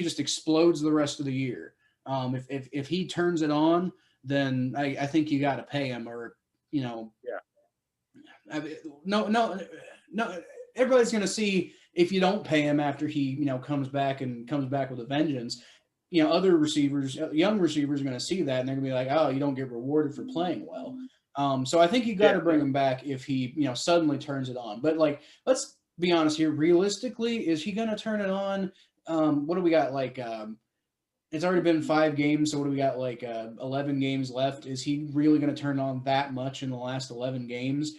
[SPEAKER 1] just explodes the rest of the year. If he turns it on, then I think you got to pay him, or
[SPEAKER 2] Yeah.
[SPEAKER 1] No. Everybody's going to see if you don't pay him after he comes back with a vengeance. Other receivers, young receivers, are going to see that and they're going to be like, oh, you don't get rewarded for playing well. So I think you got to bring him back if he suddenly turns it on. But let's be honest here. Realistically, is he going to turn it on? What do we got? It's already been 5 games, so what do we got? 11 games left. Is he really going to turn on that much in the last 11 games?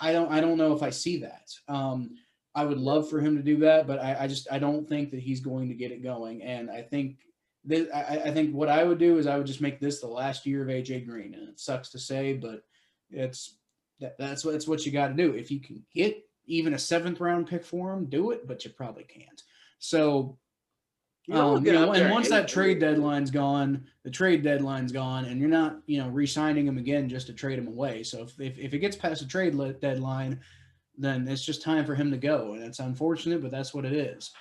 [SPEAKER 1] I don't know if I see that. I would love for him to do that, but I don't think that he's going to get it going. And I think I think what I would do is I would just make this the last year of AJ Green. And it sucks to say, but that's what you got to do. If you can get even a 7th round pick for him, do it, but you probably can't. So, and once that trade deadline's gone, and you're not, re-signing him again just to trade him away. So if it gets past the trade deadline, then it's just time for him to go. And it's unfortunate, but that's what it is.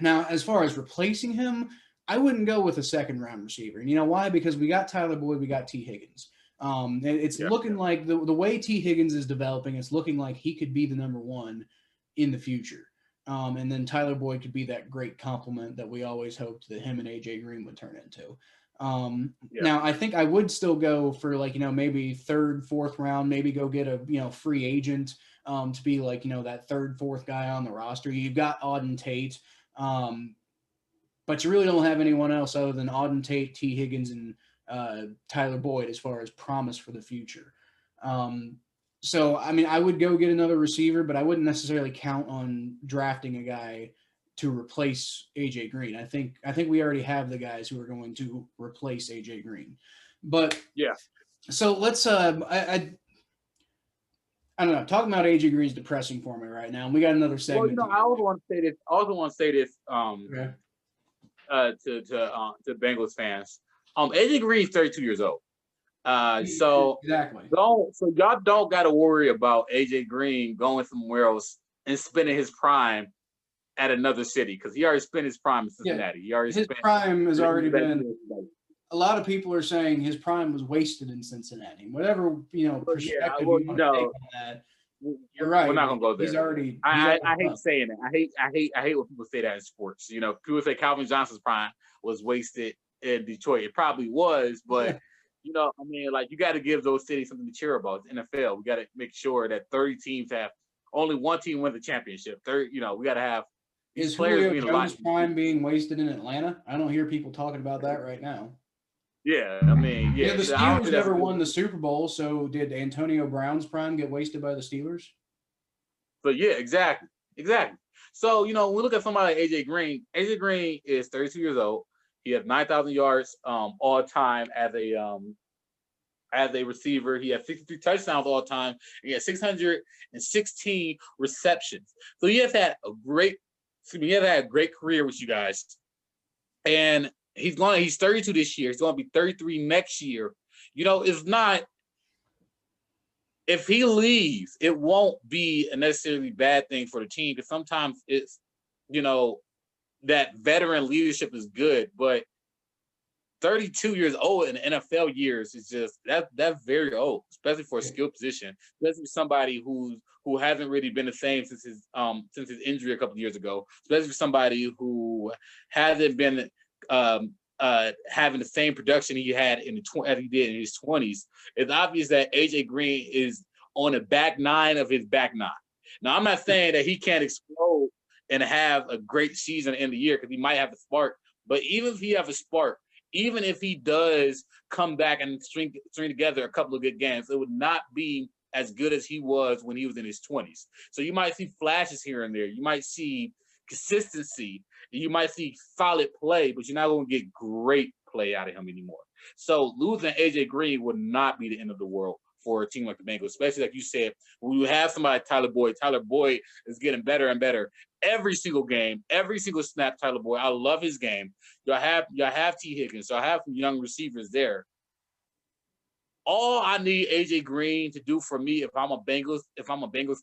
[SPEAKER 1] Now, as far as replacing him, I wouldn't go with a 2nd round receiver. And you know why? Because we got Tyler Boyd, we got T. Higgins. It's looking like the way T. Higgins is developing, it's looking like he could be the number 1 in the future. And then Tyler Boyd could be that great complement that we always hoped that him and AJ Green would turn into. Now, I think I would still go for maybe 3rd, 4th round, maybe go get a free agent to be that 3rd, 4th guy on the roster. You've got Auden Tate, but you really don't have anyone else other than Auden Tate, T. Higgins, and Tyler Boyd as far as promise for the future. So, I mean, I would go get another receiver, but I wouldn't necessarily count on drafting a guy to replace AJ Green. I think we already have the guys who are going to replace AJ Green. But so let's I don't know. Talking about AJ Green's depressing for me right now, and we got another segment.
[SPEAKER 2] Well, I also want to say this. To Bengals fans. AJ Green's 32 years old. So
[SPEAKER 1] exactly.
[SPEAKER 2] So y'all don't got to worry about AJ Green going somewhere else and spending his prime at another city, because he already spent his prime in Cincinnati.
[SPEAKER 1] His prime has already been. A lot of people are saying his prime was wasted in Cincinnati. Whatever perspective you want to take on that. You're right.
[SPEAKER 2] We're not gonna go there.
[SPEAKER 1] He's already.
[SPEAKER 2] I hate saying it. I hate when people say that in sports. People say Calvin Johnson's prime was wasted in Detroit. It probably was, but you got to give those cities something to cheer about. It's NFL. We got to make sure that 30 teams have only 1 team win the championship. We got to have
[SPEAKER 1] these players. Is Julio Jones' prime being wasted in Atlanta? I don't hear people talking about that right now.
[SPEAKER 2] Yeah, I mean,
[SPEAKER 1] the Steelers never won the Super Bowl, so did Antonio Brown's prime get wasted by the Steelers?
[SPEAKER 2] But yeah, exactly. So, when we look at somebody like AJ Green is 32 years old. He has 9,000 yards all time as a receiver. He has 63 touchdowns all time. And he has 616 receptions. So he has had a great career with you guys. And he's 32 this year. He's going to be 33 next year. If he leaves, it won't be a necessarily bad thing for the team, because sometimes it's, that veteran leadership is good, but 32 years old in the NFL years is just that's very old, especially for a skill position, especially somebody who hasn't really been the same since his injury a couple of years ago, especially for somebody who hasn't been having the same production he had as he did in his 20s. It's obvious that AJ Green is on the back 9 of his back 9. Now, I'm not saying that he can't explode and have a great season in the year, because he might have a spark. But even if he have a spark, even if he does come back and string together a couple of good games, it would not be as good as he was when he was in his 20s. So you might see flashes here and there. You might see consistency. You might see solid play, but you're not going to get great play out of him anymore. So losing AJ Green would not be the end of the world for a team like the Bengals, especially like you said, when you have somebody like Tyler Boyd. Tyler Boyd is getting better and better every single game, every single snap. Tyler Boyd, I love his game. Y'all have T. Higgins, so I have some young receivers there. All I need AJ Green to do for me, if I'm a Bengals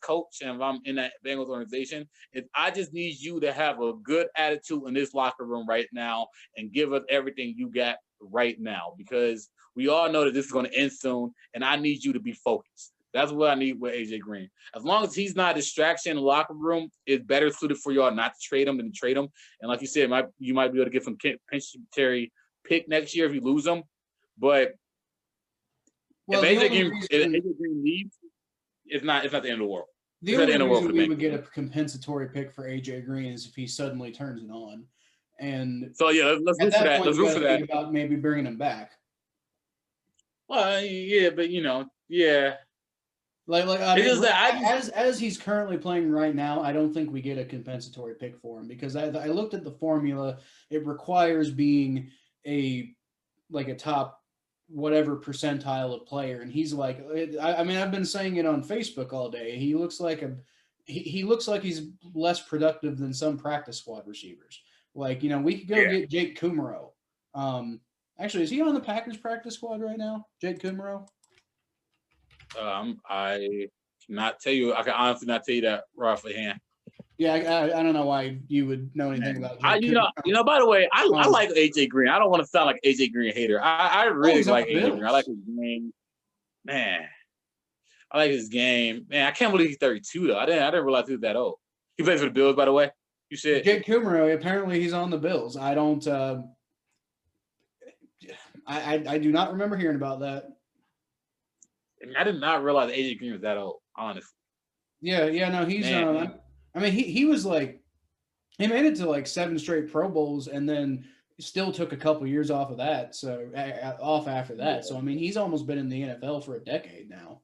[SPEAKER 2] coach and if I'm in that Bengals organization, is I just need you to have a good attitude in this locker room right now and give us everything you got right now, because we all know that this is going to end soon, and I need you to be focused. That's what I need with AJ Green. As long as he's not a distraction in the locker room, it's better suited for y'all not to trade him than to trade him. And like you said, you might be able to get some compensatory pick next year if you lose him, but. Well, if AJ Green leaves, it's not the end of the world.
[SPEAKER 1] The only reason we would get a compensatory pick for AJ Green is if he suddenly turns it on. And
[SPEAKER 2] so yeah, let's root for that. Let's root for that.
[SPEAKER 1] Think about maybe bringing him back.
[SPEAKER 2] Well, yeah, but yeah.
[SPEAKER 1] As he's currently playing right now, I don't think we get a compensatory pick for him, because I looked at the formula. It requires being a top whatever percentile of player, and he's like, I mean, I've been saying it on Facebook all day. He looks like he's less productive than some practice squad receivers. Like, we could go get Jake Kummerow. Actually, is he on the Packers practice squad right now, Jake Kummerow?
[SPEAKER 2] I cannot tell you. I can honestly not tell you that right off the hand.
[SPEAKER 1] Yeah, I don't know why you would know anything about Jake
[SPEAKER 2] Kummerow. By the way, I like AJ Green. I don't want to sound like AJ Green hater. I really like AJ Green. I like his game. Man, I like his game. Man, I can't believe he's 32 though. I didn't realize he was that old. He plays for the Bills, by the way. You said
[SPEAKER 1] Jake Kummerow. Apparently, he's on the Bills. I don't. I do not remember hearing about that.
[SPEAKER 2] I did not realize AJ Green was that old, honestly.
[SPEAKER 1] Yeah, no, he's I mean, he was like, he made it to like 7 straight Pro Bowls, and then still took a couple years off of that. So off after that. Yeah. So I mean, he's almost been in the NFL for a decade now.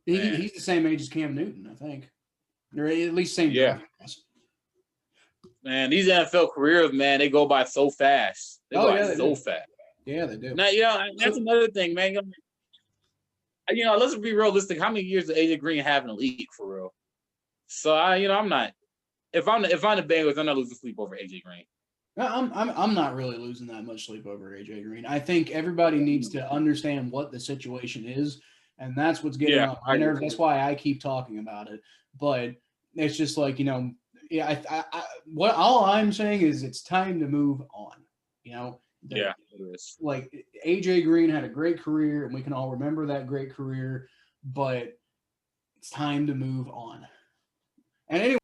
[SPEAKER 1] He's the same age as Cam Newton, I think, or at least same.
[SPEAKER 2] Yeah. Man, these NFL careers, man, they go by so fast. They go by so fast.
[SPEAKER 1] Yeah, they do.
[SPEAKER 2] Now, that's another thing, man. Let's be realistic. How many years does AJ Green have in the league for real? So I'm not. If I'm the Bengals, I'm not losing sleep over AJ Green.
[SPEAKER 1] I'm not really losing that much sleep over AJ Green. I think everybody needs to understand what the situation is, and that's what's getting on my nerves. That's why I keep talking about it. But it's just like, what all I'm saying is it's time to move on.
[SPEAKER 2] It is.
[SPEAKER 1] Like, AJ Green had a great career, and we can all remember that great career, but it's time to move on. And anyway,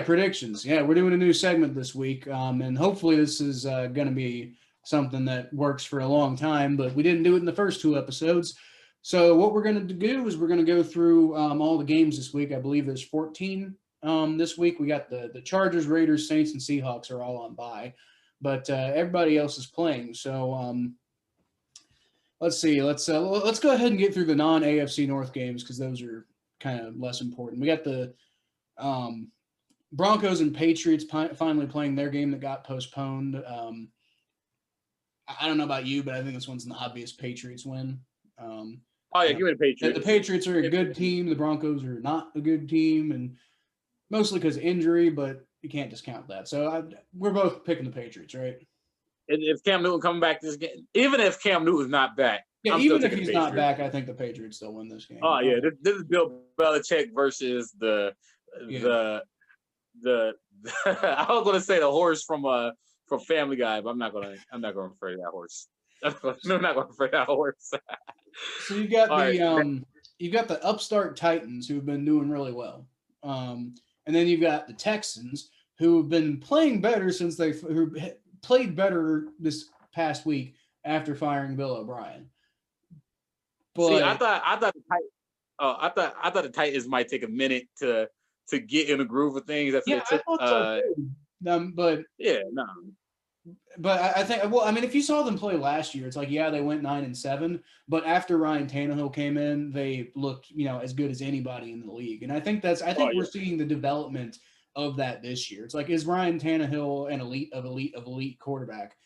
[SPEAKER 1] predictions. Yeah, we're doing a new segment this week, and hopefully this is going to be something that works for a long time, but we didn't do it in the first 2 episodes. So what we're going to do is we're going to go through all the games this week. I believe there's 14 this week. We got the Chargers, Raiders, Saints, and Seahawks are all on bye. But everybody else is playing. So let's see. Let's go ahead and get through the non-AFC North games, because those are kind of less important. We got the Broncos and Patriots finally playing their game that got postponed. I don't know about you, but I think this one's an obvious Patriots win.
[SPEAKER 2] Give me the Patriots.
[SPEAKER 1] The Patriots are a good team. The Broncos are not a good team, and mostly because of injury, but you can't discount that. So we're both picking the Patriots, right?
[SPEAKER 2] If Cam Newton coming back this game, even if Cam Newton's not back,
[SPEAKER 1] even if he's not back, I think the Patriots still win this game.
[SPEAKER 2] Oh yeah, this is Bill Belichick versus the I was going to say the horse from Family Guy, but I'm not going to refer to that horse. I'm not going to refer to that horse.
[SPEAKER 1] So you got you got the upstart Titans, who've been doing really well. And then you've got the Texans, who have been playing better who played better this past week after firing Bill O'Brien. But
[SPEAKER 2] see, I thought the Titans might take a minute to get in the groove of things. That's
[SPEAKER 1] I thought so too. But But I think, well, I mean, if you saw them play last year, it's like, yeah, they went 9-7, but after Ryan Tannehill came in, they looked, as good as anybody in the league. And I think we're seeing the development of that this year. It's like, is Ryan Tannehill an elite quarterback?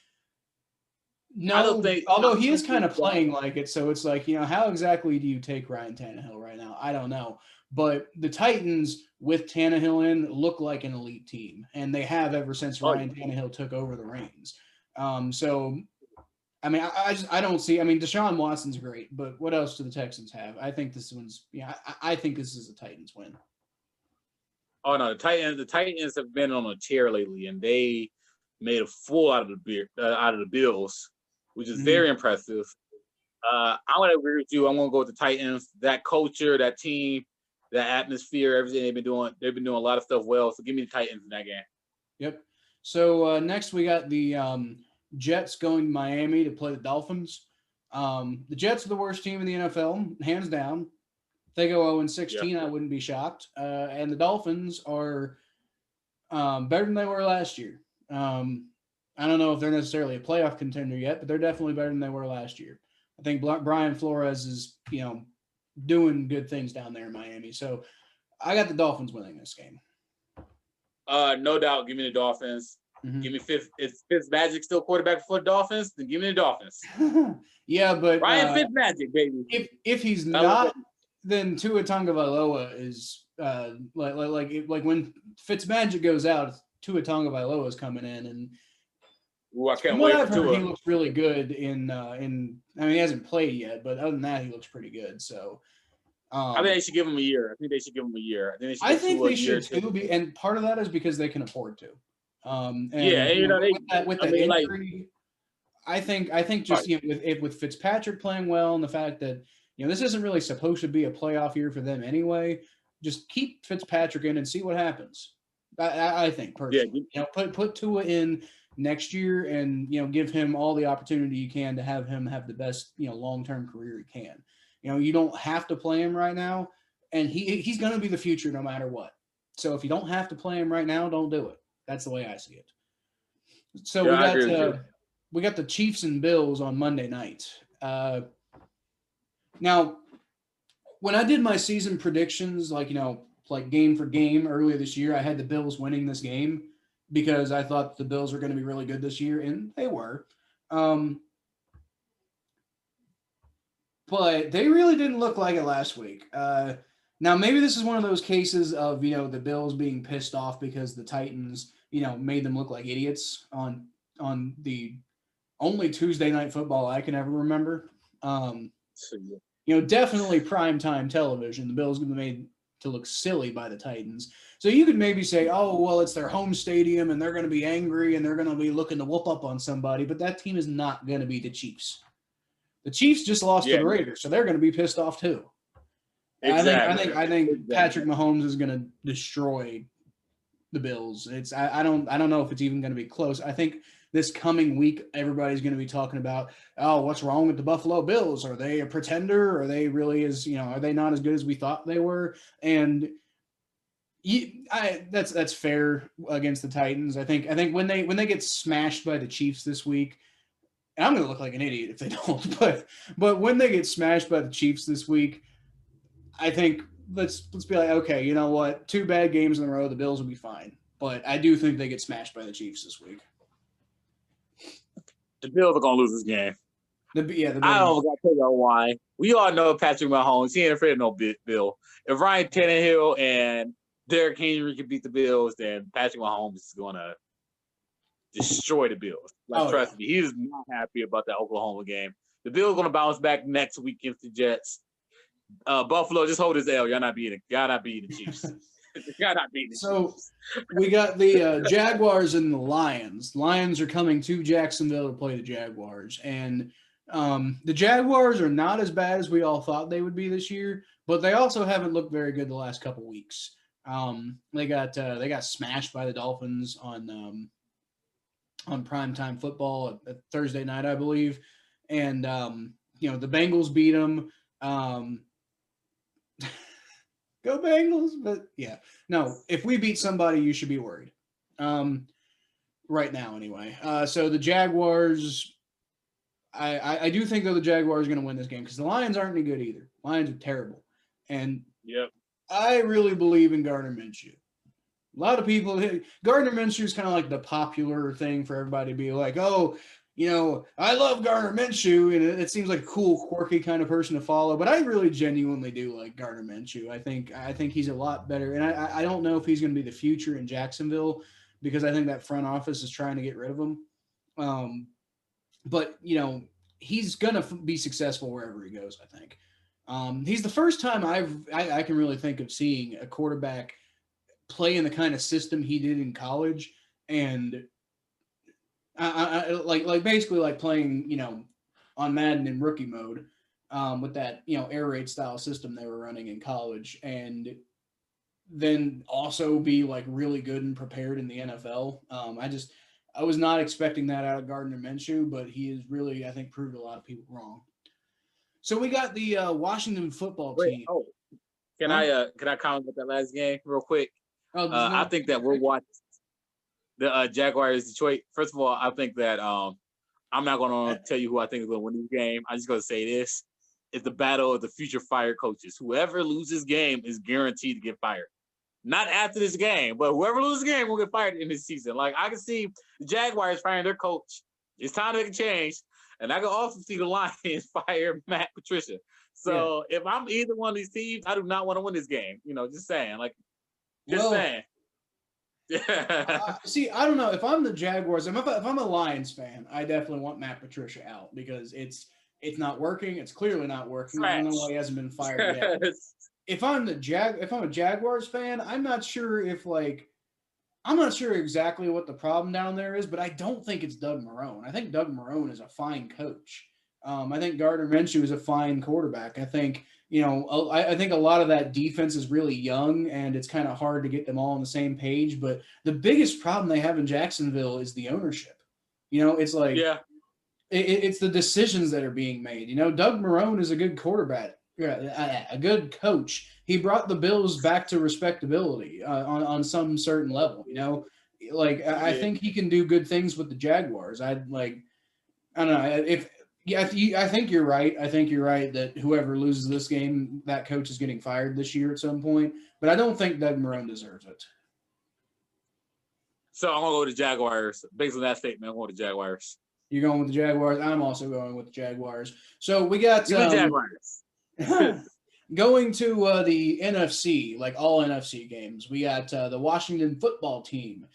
[SPEAKER 1] No,
[SPEAKER 2] I don't think,
[SPEAKER 1] although he is kind of playing like it. So it's like, how exactly do you take Ryan Tannehill right now? I don't know. But the Titans with Tannehill in look like an elite team, and they have ever since Ryan Tannehill took over the reins. So, I mean, I don't see. I mean, Deshaun Watson's great, but what else do the Texans have? I think this one's. I think this is a Titans win.
[SPEAKER 2] Oh no, the Titans have been on a tear lately, and they made a fool out of the Bills, which is very impressive. I'm gonna agree with you. I'm gonna go with the Titans. That culture, that team, that atmosphere, everything they've been doing a lot of stuff well. So give me the Titans in that game.
[SPEAKER 1] Yep. So next we got the Jets going to Miami to play the Dolphins. The Jets are the worst team in the NFL, hands down. If they go 0-16, I wouldn't be shocked. And the Dolphins are better than they were last year. I don't know if they're necessarily a playoff contender yet, but they're definitely better than they were last year. I think Brian Flores is, doing good things down there in Miami. So I got the Dolphins winning this game.
[SPEAKER 2] No doubt. Give me the Dolphins. Mm-hmm. Give me Fitzmagic still quarterback for the Dolphins? Then give me the Dolphins.
[SPEAKER 1] Yeah, but
[SPEAKER 2] Ryan Fitzmagic, baby.
[SPEAKER 1] If he's not, then Tua Tagovailoa is like when Fitzmagic goes out, Tua Tagovailoa is coming in, and
[SPEAKER 2] I can't wait for Tua.
[SPEAKER 1] He looks really good in. I mean, he hasn't played yet, but other than that, he looks pretty good. So,
[SPEAKER 2] I think they should give him a year. I think they should
[SPEAKER 1] should too. And part of that is because they can afford to. And with that injury, I think just with Fitzpatrick playing well and the fact that this isn't really supposed to be a playoff year for them anyway. Just keep Fitzpatrick in and see what happens. I think personally, put Tua in next year and give him all the opportunity you can to have him have the best long-term career he can. You don't have to play him right now, and he's going to be the future no matter what. So if you don't have to play him right now, don't do it. That's the way I see it. So we got the Chiefs and Bills on Monday night. Now, when I did my season predictions, like game for game earlier this year, I had the Bills winning this game because I thought the Bills were going to be really good this year, and they were. But they really didn't look like it last week. Now, maybe this is one of those cases of, the Bills being pissed off because the Titans, made them look like idiots on the only Tuesday night football I can ever remember. Definitely primetime television. The Bills have been made to look silly by the Titans. So you could maybe say, oh, well, it's their home stadium and they're going to be angry and they're going to be looking to whoop up on somebody, but that team is not going to be the Chiefs. The Chiefs just lost to the Raiders, so they're going to be pissed off too. Exactly. I think Patrick Mahomes is going to destroy the Bills. I don't know if it's even going to be close. I think this coming week, everybody's going to be talking about, oh, what's wrong with the Buffalo Bills? Are they a pretender? Are they really are they not as good as we thought they were? And that's fair against the Titans. I think when they get smashed by the Chiefs this week, and I'm going to look like an idiot if they don't, but when they get smashed by the Chiefs this week, I think let's be like, okay, you know what? 2 bad games in a row, the Bills will be fine. But I do think they get smashed by the Chiefs this week.
[SPEAKER 2] The Bills are going to lose this game.
[SPEAKER 1] The Bills.
[SPEAKER 2] I don't got to tell y'all why. We all know Patrick Mahomes. He ain't afraid of no Bill. If Ryan Tannehill and Derrick Henry can beat the Bills, then Patrick Mahomes is going to destroy the Bills. Trust me, he's not happy about that Oklahoma game. The Bills are going to bounce back next week against the Jets. Buffalo, just hold his L. Y'all not beating the Chiefs. Y'all not beating the Chiefs.
[SPEAKER 1] We got the Jaguars and the Lions. Lions are coming to Jacksonville to play the Jaguars. And the Jaguars are not as bad as we all thought they would be this year, but they also haven't looked very good the last couple weeks. They got smashed by the Dolphins on primetime football at Thursday night, I believe. And, the Bengals beat them. Go Bengals. But, yeah. No, if we beat somebody, you should be worried. right now anyway. So the Jaguars, I do think though the Jaguars are going to win this game because the Lions aren't any good either. Lions are terrible, and
[SPEAKER 2] Yep.
[SPEAKER 1] I really believe in Gardner Minshew. A lot of people, Gardner Minshew is kind of like the popular thing for everybody to be like, oh, I love Gardner Minshew, and it seems like a cool, quirky kind of person to follow. But I really genuinely do like Gardner Minshew. I think he's a lot better, and I don't know if he's going to be the future in Jacksonville because I think that front office is trying to get rid of him. But he's going to be successful wherever he goes. I think he's the first time I can really think of seeing a quarterback play in the kind of system he did in college, and like basically like playing on Madden in rookie mode with that air raid style system they were running in college, and then also be like really good and prepared in the NFL. I was not expecting that out of Gardner Minshew, but he has really, I think, proved a lot of people wrong. So we got the Washington football team.
[SPEAKER 2] Can I comment about that last game real quick? I think that we're watching the Jaguars Detroit. First of all, I think that I'm not going to tell you who I think is going to win this game. I'm just going to say this. It's the battle of the future fired coaches. Whoever loses game is guaranteed to get fired. Not after this game, but whoever loses the game will get fired in this season. Like, I can see the Jaguars firing their coach. It's time to make a change. And I can also see the Lions fire Matt Patricia. So if I'm either one of these teams, I do not want to win this game. Just saying. Like, saying.
[SPEAKER 1] See, I don't know. If I'm the Jaguars, if I'm a Lions fan, I definitely want Matt Patricia out because it's not working. It's clearly not working. I don't know why he hasn't been fired yet. If I'm a Jaguars fan, I'm not sure exactly what the problem down there is, but I don't think it's Doug Marrone. I think Doug Marrone is a fine coach. I think Gardner Minshew is a fine quarterback. I think I think a lot of that defense is really young, and it's kind of hard to get them all on the same page. But the biggest problem they have in Jacksonville is the ownership. It's like it's the decisions that are being made. Doug Marrone is a good quarterback, a good coach. He brought the Bills back to respectability on some certain level. I think he can do good things with the Jaguars. I don't know I think you're right. I think you're right that whoever loses this game, that coach is getting fired this year at some point. But I don't think Doug Marrone deserves it.
[SPEAKER 2] So I'm going to go with the Jaguars. Based on that statement, I'm going with the Jaguars.
[SPEAKER 1] You're going with the Jaguars. I'm also going with the Jaguars. So we got
[SPEAKER 2] Jaguars.
[SPEAKER 1] going to the NFC, like all NFC games. We got the Washington football team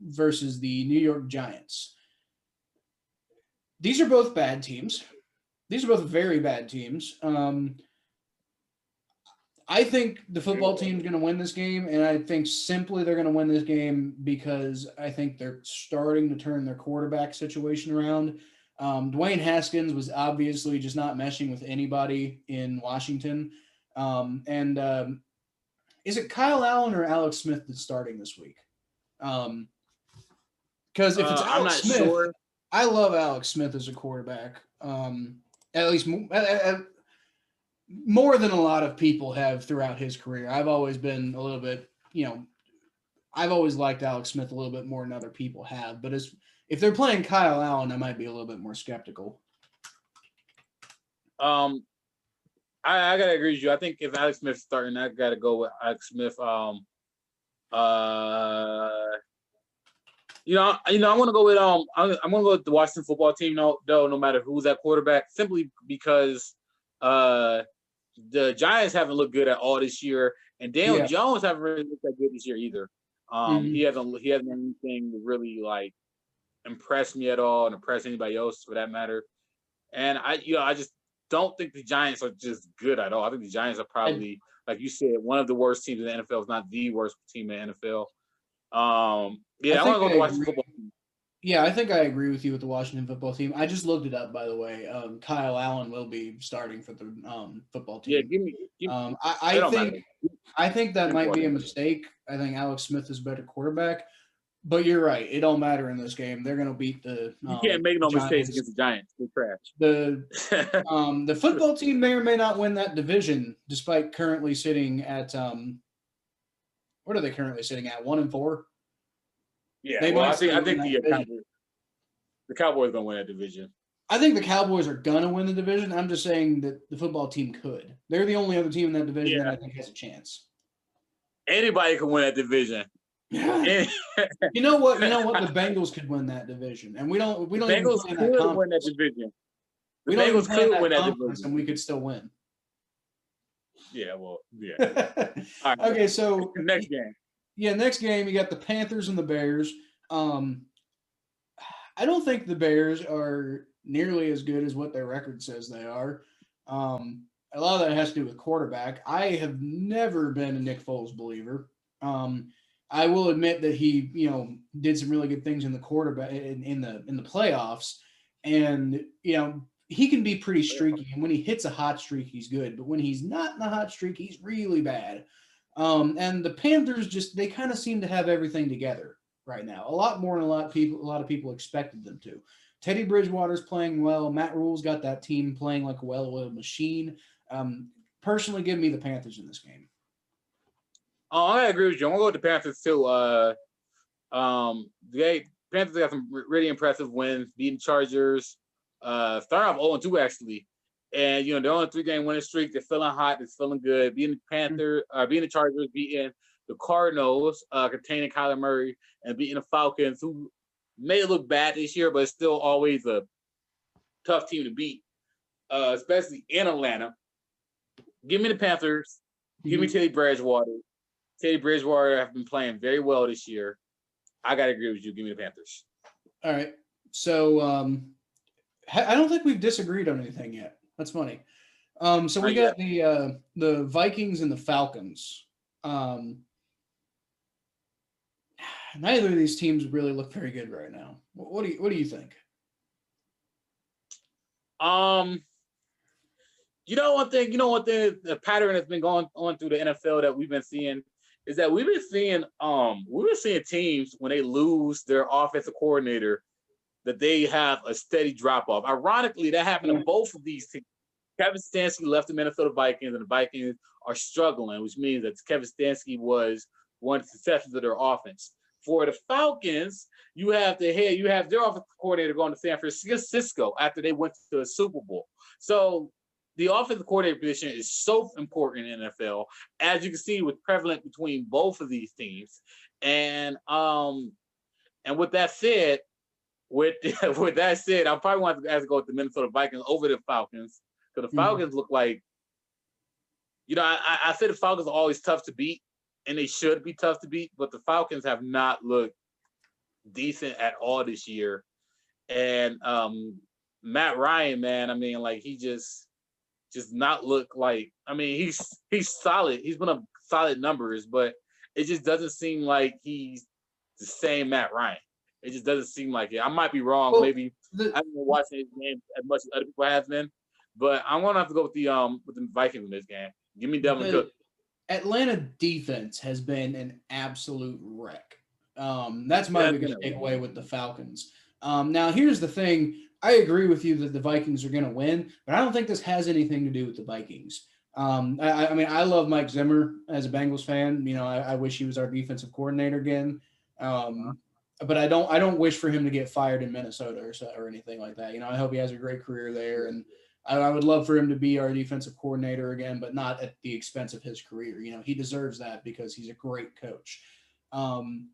[SPEAKER 1] versus the New York Giants. These are both bad teams. These are both very bad teams. I think the football team is going to win this game, and I think simply they're going to win this game because I think they're starting to turn their quarterback situation around. Dwayne Haskins was obviously just not meshing with anybody in Washington. Is it Kyle Allen or Alex Smith that's starting this week? Because if it's Alex Smith, sure. I love Alex Smith as a quarterback. At least more than a lot of people have throughout his career. I've always been a little bit, I've always liked Alex Smith a little bit more than other people have. But if they're playing Kyle Allen, I might be a little bit more skeptical.
[SPEAKER 2] I gotta agree with you. I think if Alex Smith's starting, I gotta go with Alex Smith. I'm gonna go with I'm gonna go with the Washington football team. No matter who's at quarterback, simply because the Giants haven't looked good at all this year, and Daniel Jones haven't really looked that good this year either. He hasn't done anything to really like impress me at all, and impress anybody else for that matter. And I just don't think the Giants are just good at all. I think the Giants are probably, like you said, one of the worst teams in the NFL. If not the worst team in the NFL. I want to go to Washington football team.
[SPEAKER 1] Yeah, I think I agree with you with the Washington football team. I just looked it up, by the way. Kyle Allen will be starting for the football team.
[SPEAKER 2] Yeah, give me.
[SPEAKER 1] I think that might be a mistake. I think Alex Smith is a better quarterback, but you're right. It don't matter in this game. They're going to beat the.
[SPEAKER 2] You can't make no mistakes against the Giants. They're trash.
[SPEAKER 1] The football team may or may not win that division, despite currently sitting at what are they currently sitting at? 1-4.
[SPEAKER 2] Yeah,
[SPEAKER 1] They
[SPEAKER 2] well,
[SPEAKER 1] might
[SPEAKER 2] I think
[SPEAKER 1] still win that division.
[SPEAKER 2] the Cowboys gonna win that division.
[SPEAKER 1] I think the Cowboys are gonna win the division. I'm just saying that the football team could. They're the only other team in that division that I think has a chance.
[SPEAKER 2] Anybody can win that division.
[SPEAKER 1] You know what? The Bengals could win that division, and we don't
[SPEAKER 2] The
[SPEAKER 1] even
[SPEAKER 2] Bengals
[SPEAKER 1] play in
[SPEAKER 2] could
[SPEAKER 1] that conference.
[SPEAKER 2] win that division. The
[SPEAKER 1] We don't even
[SPEAKER 2] Bengals
[SPEAKER 1] play in
[SPEAKER 2] could win that
[SPEAKER 1] conference,
[SPEAKER 2] division.
[SPEAKER 1] and we could still win.
[SPEAKER 2] Yeah, well, yeah. All right.
[SPEAKER 1] Okay, so
[SPEAKER 2] next game.
[SPEAKER 1] Yeah, next game you got the Panthers and the Bears. I don't think the Bears are nearly as good as what their record says they are. A lot of that has to do with quarterback. I have never been a Nick Foles believer. I will admit that he, did some really good things in the quarterback in the playoffs, and he can be pretty streaky. And when he hits a hot streak, he's good. But when he's not in a hot streak, he's really bad. And the Panthers they kind of seem to have everything together right now. A lot more than a lot of people expected them to. Teddy Bridgewater's playing well. Matt Rule's got that team playing like a well-oiled machine. Personally, give me the Panthers in this game.
[SPEAKER 2] Oh, I agree with you. I'm gonna go with the Panthers too. The Panthers got some really impressive wins, beating Chargers. Starting off 0-2 actually, and they're on a 3-game winning streak. They're feeling hot. They're feeling good. Beating the Chargers, beating the Cardinals, containing Kyler Murray, and beating the Falcons, who may look bad this year, but it's still always a tough team to beat, especially in Atlanta. Give me the Panthers. Give me Teddy Bridgewater. Teddy Bridgewater have been playing very well this year. I got to agree with you. Give me the Panthers.
[SPEAKER 1] All right. So I don't think we've disagreed on anything yet. That's funny. So we got the Vikings and the Falcons. Neither of these teams really look very good right now. What do you think?
[SPEAKER 2] One thing, the pattern that's been going on through the NFL that we've been seeing is that we've been seeing teams when they lose their offensive coordinator that they have a steady drop off. Ironically, that happened to both of these teams. Kevin Stefanski left the Minnesota Vikings, and the Vikings are struggling, which means that Kevin Stefanski was one of the successors of their offense. For the Falcons, you have their offensive coordinator going to San Francisco after they went to the Super Bowl. So the offensive coordinator position is so important in the NFL, as you can see, was prevalent between both of these teams. And with that said, I probably want to go with the Minnesota Vikings over the Falcons, because the Falcons look like, I say the Falcons are always tough to beat, and they should be tough to beat, but the Falcons have not looked decent at all this year. And Matt Ryan, man, he just not look like. He's solid. He's been up solid numbers, but it just doesn't seem like he's the same Matt Ryan. It just doesn't seem like it. I might be wrong. Well, maybe I haven't been watching his game as much as other people have been, but I'm gonna have to go with the Vikings in this game. Give me Devin Cook.
[SPEAKER 1] Atlanta defense has been an absolute wreck. That's my biggest takeaway with the Falcons. Now, here's the thing. I agree with you that the Vikings are going to win, but I don't think this has anything to do with the Vikings. I love Mike Zimmer as a Bengals fan. I wish he was our defensive coordinator again. But I don't wish for him to get fired in Minnesota or anything like that. I hope he has a great career there, and I would love for him to be our defensive coordinator again, but not at the expense of his career. He deserves that because he's a great coach. I'm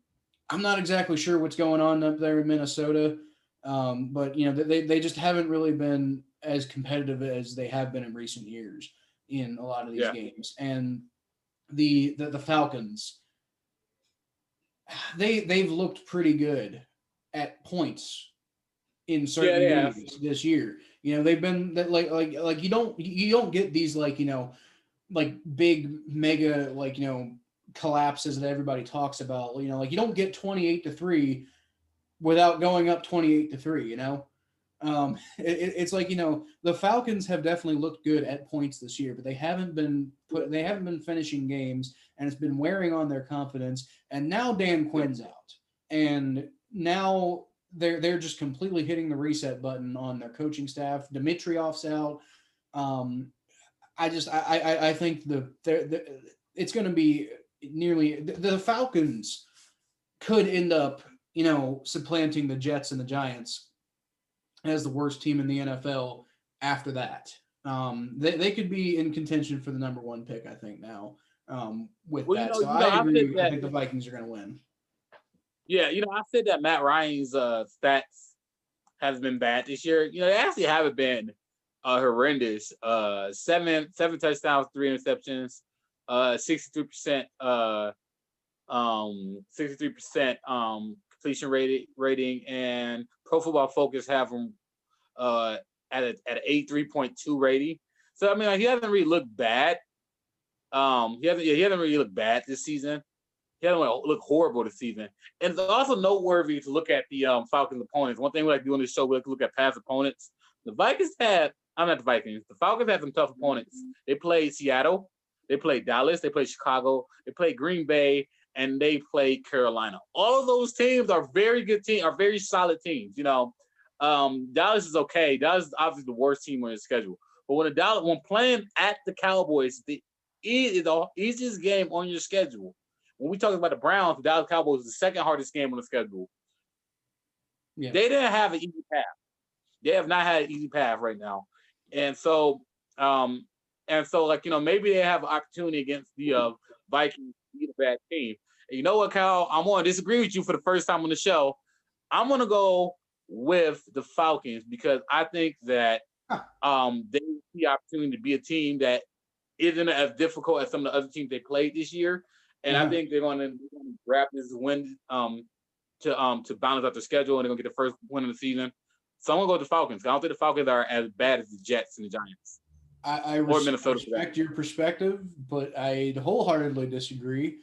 [SPEAKER 1] not exactly sure what's going on up there in Minnesota, but they just haven't really been as competitive as they have been in recent years in a lot of these games. And the Falcons, they've looked pretty good at points in certain games this year. They've been like you don't get these big mega collapses that everybody talks about. You don't get 28-3 without going up 28-3. It's like the Falcons have definitely looked good at points this year, but they haven't been finishing games, and it's been wearing on their confidence. And now Dan Quinn's out, and now they're just completely hitting the reset button on their coaching staff. Dimitriev's out. I think it's going to be nearly the Falcons could end up supplanting the Jets and the Giants as the worst team in the NFL after that. They could be in contention for the number 1 pick, I think, now with that. So I agree. I think the Vikings are going to win.
[SPEAKER 2] Yeah, I said that Matt Ryan's stats has been bad this year. They actually haven't been horrendous. 7 touchdowns, 3 interceptions, 63% 63% completion rating, and Pro Football Focus have him at an 83.2 rating. So I mean, he hasn't really looked bad. He hasn't really looked bad this season. He hasn't looked horrible this season. And it's also noteworthy to look at the Falcons opponents. One thing we like to do on this show, we like to look at past opponents. The Falcons had some tough opponents. They played Seattle, they played Dallas, they played Chicago, they played Green Bay, and they played Carolina. All of those teams are very good teams, are very solid teams. Dallas is okay. Dallas is obviously the worst team on the schedule. But when playing at the Cowboys, it is the easiest game on your schedule. When we talk about the Browns, the Dallas Cowboys is the second hardest game on the schedule. Yeah. They didn't have an easy path. They have not had an easy path right now. And so maybe they have an opportunity against the Vikings to beat a bad team. And you know what, Kyle? I'm going to disagree with you for the first time on the show. I'm going to go with the Falcons because I think that they see the opportunity to be a team that isn't as difficult as some of the other teams they played this year. And I think they're going to grab this win to balance out their schedule, and they're going to get the first win of the season. So I'm going to go with the Falcons. I don't think the Falcons are as bad as the Jets and the Giants.
[SPEAKER 1] I respect your perspective, but I wholeheartedly disagree.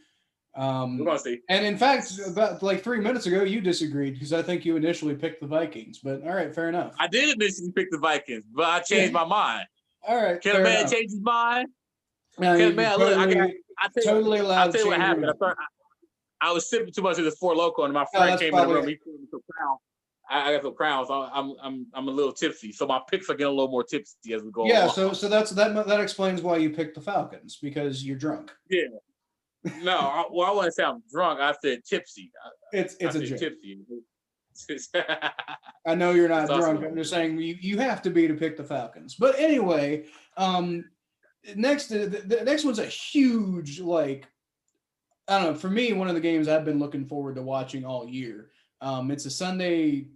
[SPEAKER 2] We're going to see.
[SPEAKER 1] And in fact, about 3 minutes ago, you disagreed because I think you initially picked the Vikings. But all right, fair enough.
[SPEAKER 2] I did initially pick the Vikings, but I changed my mind.
[SPEAKER 1] All right.
[SPEAKER 2] Can a man change his mind?
[SPEAKER 1] No,
[SPEAKER 2] Can a man look?
[SPEAKER 1] Totally allowed.
[SPEAKER 2] I'll tell you what happened. I was sipping too much of this Four Loko, and my friend came in the room. He put me some Crown. I got some Crowns. I'm a little tipsy, so my picks are getting a little more tipsy as we go.
[SPEAKER 1] Yeah, along. So that explains why you picked the Falcons, because you're drunk.
[SPEAKER 2] Yeah. No, I want to say I'm drunk. I said tipsy.
[SPEAKER 1] It's a joke.
[SPEAKER 2] Tipsy.
[SPEAKER 1] I know you're not drunk. I'm just saying you have to be to pick the Falcons. But anyway, the next one's a huge, I don't know, for me, one of the games I've been looking forward to watching all year. It's a Sunday,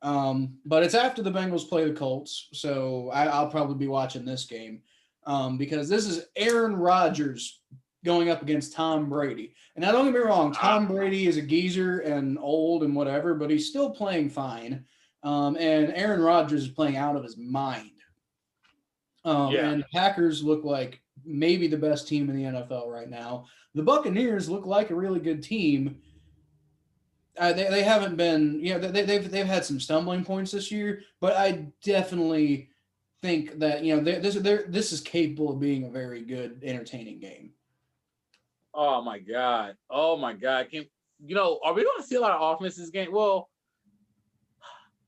[SPEAKER 1] but it's after the Bengals play the Colts, so I'll probably be watching this game because this is Aaron Rodgers going up against Tom Brady. And now, don't get me wrong, Tom Brady is a geezer and old and whatever, but he's still playing fine. And Aaron Rodgers is playing out of his mind. And the Packers look like maybe the best team in the NFL right now. The Buccaneers look like a really good team. They haven't been, they've had some stumbling points this year, but I definitely think that this is capable of being a very good, entertaining game.
[SPEAKER 2] Oh my God! Are we going to see a lot of offense this game? Well,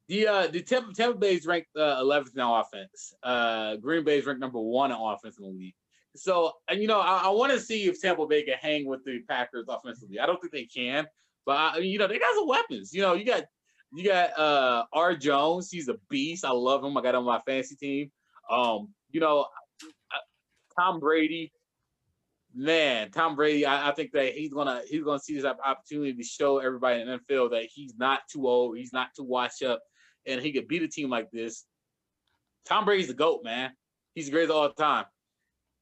[SPEAKER 2] the Tampa Bay's ranked 11th in offense. Green Bay's ranked number 1 in offense in the league. So, and I want to see if Tampa Bay can hang with the Packers offensively. I don't think they can, but they got some weapons. You got R. Jones. He's a beast. I love him. I got him on my fantasy team. Tom Brady. Man, Tom Brady, I think that he's gonna see this opportunity to show everybody in the NFL that he's not too old, he's not too washed up, and he could beat a team like this. Tom Brady's the GOAT, man. He's the greatest of all time.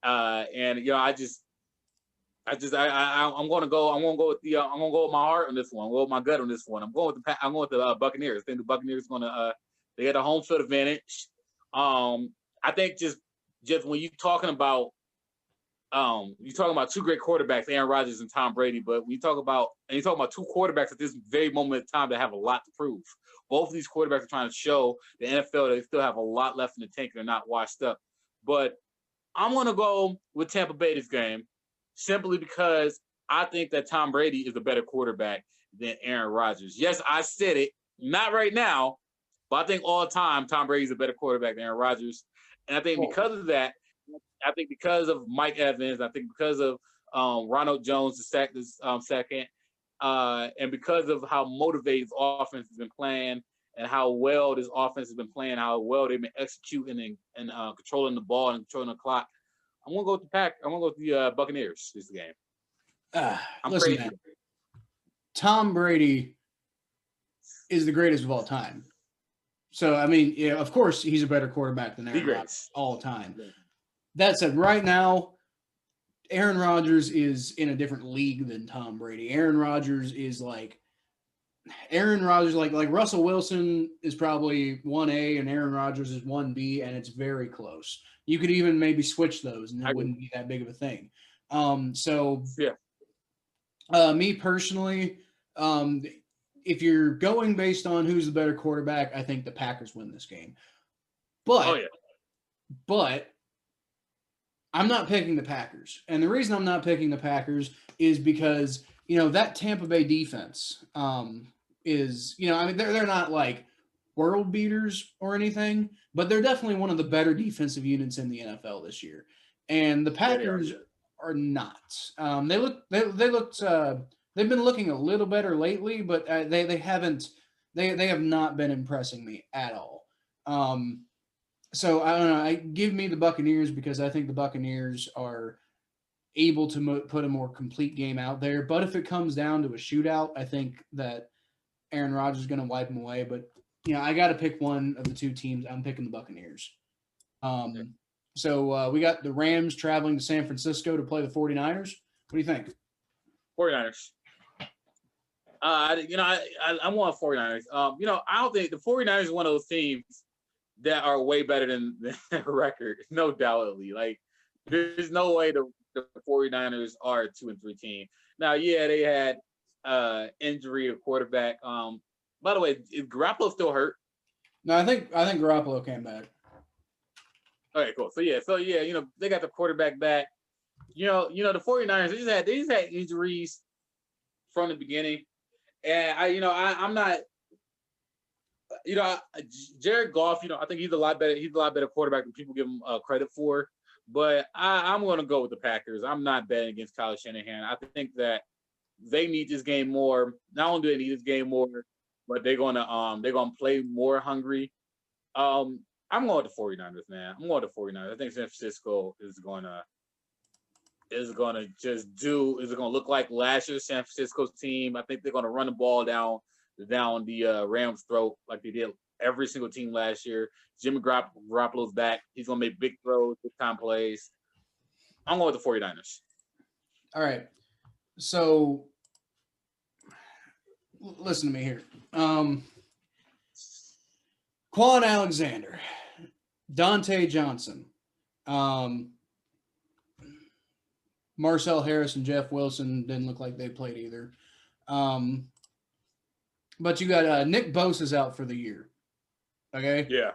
[SPEAKER 2] I'm gonna go with my heart on this one. I'm gonna go with my gut on this one. I'm going with the Buccaneers. I think the Buccaneers they got a home field advantage. I think just when you're talking about two great quarterbacks, Aaron Rodgers and Tom Brady, but when you talk about two quarterbacks at this very moment in time that have a lot to prove. Both of these quarterbacks are trying to show the NFL that they still have a lot left in the tank. They're not washed up. But I'm going to go with Tampa Bay this game simply because I think that Tom Brady is a better quarterback than Aaron Rodgers. Yes, I said it. Not right now, but I think all the time Tom Brady is a better quarterback than Aaron Rodgers. And I think because of that, I think because of Mike Evans, I think because of Ronald Jones, the second, And because of how motivated this offense has been playing and how well this offense has been playing, how well they've been executing and controlling the ball and controlling the clock, I'm gonna go with the Pack. I'm gonna go with the Buccaneers this game.
[SPEAKER 1] Listen, man, Tom Brady is the greatest of all time. So, I mean, yeah, of course, he's a better quarterback than Aaron Rodgers all the time. That said, right now, Aaron Rodgers is in a different league than Tom Brady. Aaron Rodgers, like Russell Wilson is probably 1A and Aaron Rodgers is 1B, and it's very close. You could even maybe switch those, and it wouldn't be that big of a thing. Me personally, if you're going based on who's the better quarterback, I think the Packers win this game. But I'm not picking the Packers. And the reason I'm not picking the Packers is because, that Tampa Bay defense is, they're not like world beaters or anything, but they're definitely one of the better defensive units in the NFL this year. And the Packers are not. They've been looking a little better lately, but they have not been impressing me at all. So I don't know. Give me the Buccaneers because I think the Buccaneers are able to put a more complete game out there. But if it comes down to a shootout, I think that Aaron Rodgers is going to wipe them away. But I got to pick one of the two teams. I'm picking the Buccaneers. So we got the Rams traveling to San Francisco to play the 49ers. What do you think?
[SPEAKER 2] 49ers. I want 49ers. I don't think the 49ers is one of those teams that are way better than their record, no doubtedly. Like, there's no way the 49ers are a 2-3 team. Now, yeah, they had injury to quarterback. By the way, is Garoppolo still hurt?
[SPEAKER 1] No, I think Garoppolo came back.
[SPEAKER 2] Okay, cool. So they got the quarterback back. The 49ers, they just had injuries from the beginning. And I'm not, Jared Goff, I think he's a lot better. He's a lot better quarterback than people give him credit for. But I'm going to go with the Packers. I'm not betting against Kyle Shanahan. I think that they need this game more. Not only do they need this game more, but they're going to play more hungry. I'm going with the 49ers, man. I'm going with the 49ers. I think San Francisco is going to look like last year's San Francisco's team. I think they're going to run the ball down the Rams' throat like they did every single team last year. Jimmy Garoppolo's back. He's going to make big throws, big time plays. I'm going with the 49ers.
[SPEAKER 1] All right. So listen to me here. Quan Alexander, Dante Johnson, Marcel Harris and Jeff Wilson didn't look like they played either. But you got Nick Bosa's out for the year. Okay?
[SPEAKER 2] Yeah.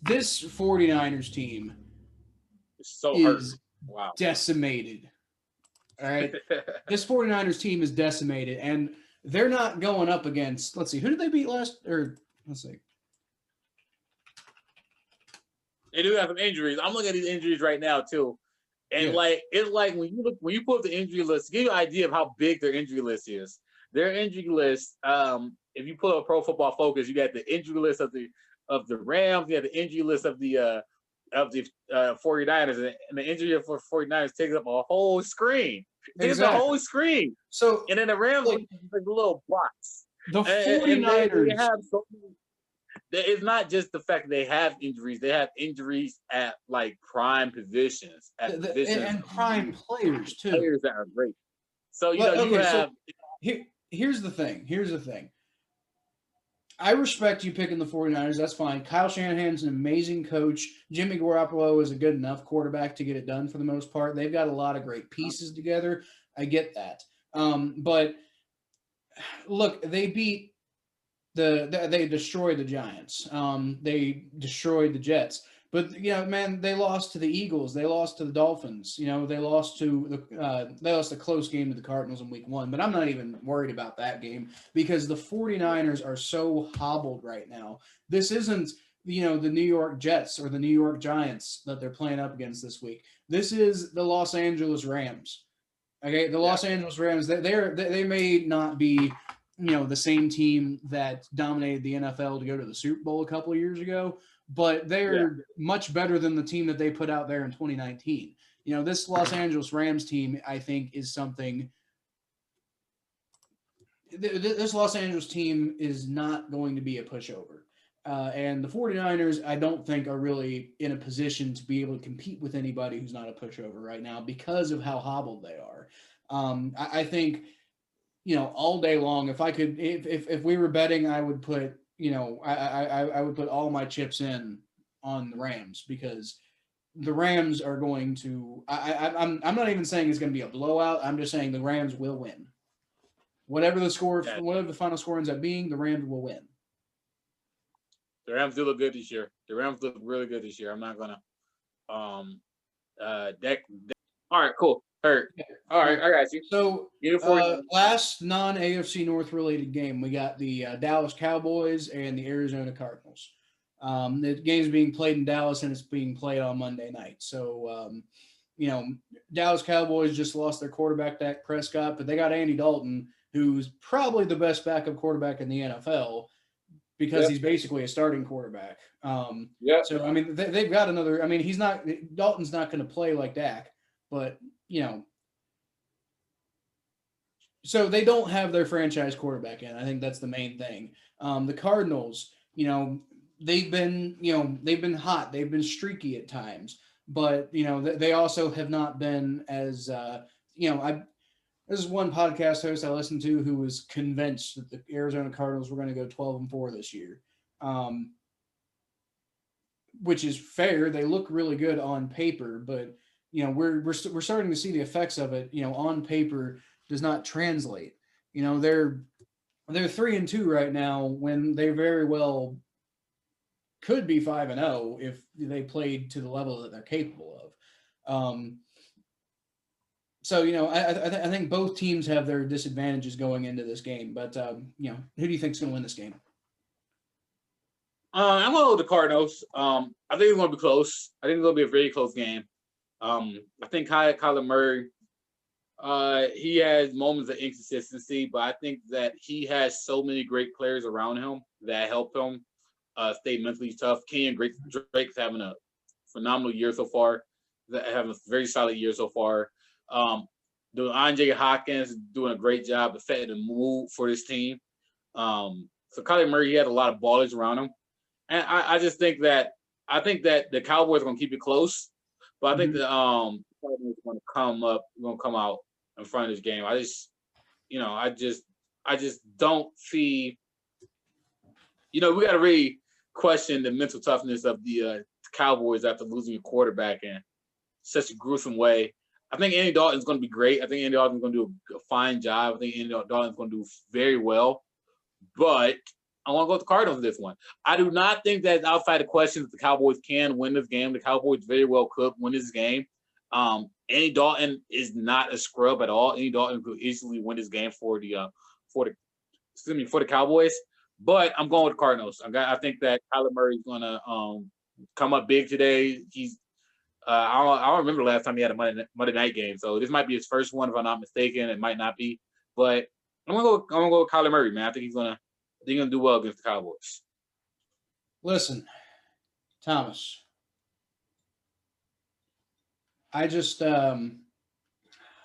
[SPEAKER 1] This 49ers team
[SPEAKER 2] is
[SPEAKER 1] decimated. All right? This 49ers team is decimated, and they're not going up against, let's see, who did they beat let's see.
[SPEAKER 2] They do have some injuries. I'm looking at these injuries right now, too. And it's like when you pull up the injury list, to give you an idea of how big their injury list is. Their injury list, if you pull up Pro Football Focus, you got the injury list of the Rams, you have the injury list of the 49ers, and the injury for 49ers takes up a whole screen. It's a whole screen.
[SPEAKER 1] So
[SPEAKER 2] and then the Rams like a little box.
[SPEAKER 1] The 49ers
[SPEAKER 2] they have so many. It's not just the fact that they have injuries; they have injuries at like prime positions,
[SPEAKER 1] and prime players too.
[SPEAKER 2] Players that are great. So
[SPEAKER 1] here's the thing. I respect you picking the 49ers. That's fine. Kyle Shanahan's an amazing coach. Jimmy Garoppolo is a good enough quarterback to get it done for the most part. They've got a lot of great pieces together. I get that. But look, they destroyed the Giants. They destroyed the Jets. But they lost to the Eagles. They lost to the Dolphins. They lost a close game to the Cardinals in Week 1. But I'm not even worried about that game because the 49ers are so hobbled right now. This isn't the New York Jets or the New York Giants that they're playing up against this week. This is the Los Angeles Rams. Okay, the Los Angeles Rams, they may not be, the same team that dominated the NFL to go to the Super Bowl a couple of years ago, but they're much better than the team that they put out there in 2019. This Los Angeles Rams team, I think, is something. This Los Angeles team is not going to be a pushover. And the 49ers, I don't think, are really in a position to be able to compete with anybody who's not a pushover right now because of how hobbled they are. I think, all day long, if we were betting, I would put, I would put all my chips in on the Rams because the Rams are going to. I'm not even saying it's going to be a blowout. I'm just saying the Rams will win. Whatever the final score ends up being, the Rams will win.
[SPEAKER 2] The Rams do look good this year. The Rams look really good this year. I'm not gonna. All right, cool. Hurt. All right, I got you.
[SPEAKER 1] So, last non-AFC North related game, we got the Dallas Cowboys and the Arizona Cardinals. The game's being played in Dallas and it's being played on Monday night. So, Dallas Cowboys just lost their quarterback, Dak Prescott, but they got Andy Dalton, who's probably the best backup quarterback in the NFL. Because he's basically a starting quarterback. So, I mean, they've got another – I mean, Dalton's not going to play like Dak, but, so they don't have their franchise quarterback in. I think that's the main thing. The Cardinals, they've been hot. They've been streaky at times. But, they also have not been as this is one podcast host I listened to who was convinced that the Arizona Cardinals were going to go 12-4 this year, which is fair. They look really good on paper, but we're starting to see the effects of it. On paper does not translate. They're 3-2 right now when they very well could be 5-0 if they played to the level that they're capable of. So, I think both teams have their disadvantages going into this game. But, who do you think is going to win this game?
[SPEAKER 2] I'm going to go with the Cardinals. I think it's going to be close. I think it's going to be a very close game. I think Kyler Murray, he has moments of inconsistency, but I think that he has so many great players around him that help him stay mentally tough. Kenyon Drake's having a phenomenal year so far. Having a very solid year so far. Andre Hopkins doing a great job of setting the mood for this team. So Kyler Murray, he had a lot of ballers around him. And I just think that the Cowboys are gonna keep it close, but I think the Cardinals are gonna come out in front of this game. I just don't see, we gotta really question the mental toughness of the Cowboys after losing a quarterback in such a gruesome way. I think Andy Dalton's going to be great. I think Andy Dalton's going to do a fine job. I think Andy Dalton's going to do very well. But I want to go with the Cardinals in this one. I do not think that outside the question that the Cowboys can win this game. The Cowboys very well could win this game. Andy Dalton is not a scrub at all. Andy Dalton could easily win this game for the Cowboys. But I'm going with the Cardinals. I think that Kyler Murray is going to come up big today. I don't remember the last time he had a Monday night game, so this might be his first one if I'm not mistaken. It might not be, but I'm gonna go with Kyler Murray, man. I think he's gonna do well against the Cowboys.
[SPEAKER 1] Listen, Thomas, I just I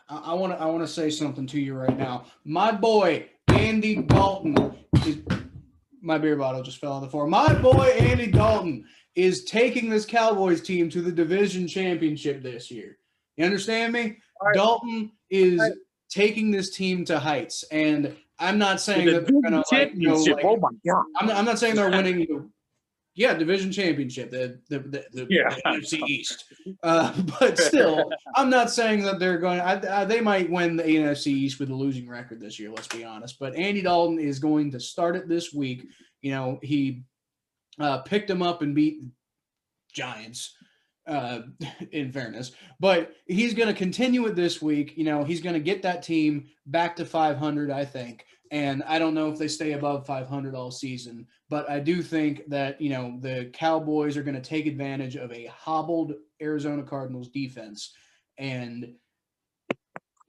[SPEAKER 1] want to say something to you right now. My boy Andy Dalton my beer bottle just fell on the floor. My boy Andy Dalton is taking this Cowboys team to the division championship this year. You understand me? Right. Dalton is taking this team to heights, and I'm not saying that they're going to
[SPEAKER 2] oh my God.
[SPEAKER 1] I'm not saying they're winning. Division championship, the NFC East. But still, I'm not saying that they're going. They might win the NFC East with a losing record this year. Let's be honest. But Andy Dalton is going to start it this week. He picked him up and beat Giants. In fairness, but he's going to continue it this week. He's going to get that team back to 500, I think. And I don't know if they stay above 500 all season, but I do think that, the Cowboys are going to take advantage of a hobbled Arizona Cardinals defense. And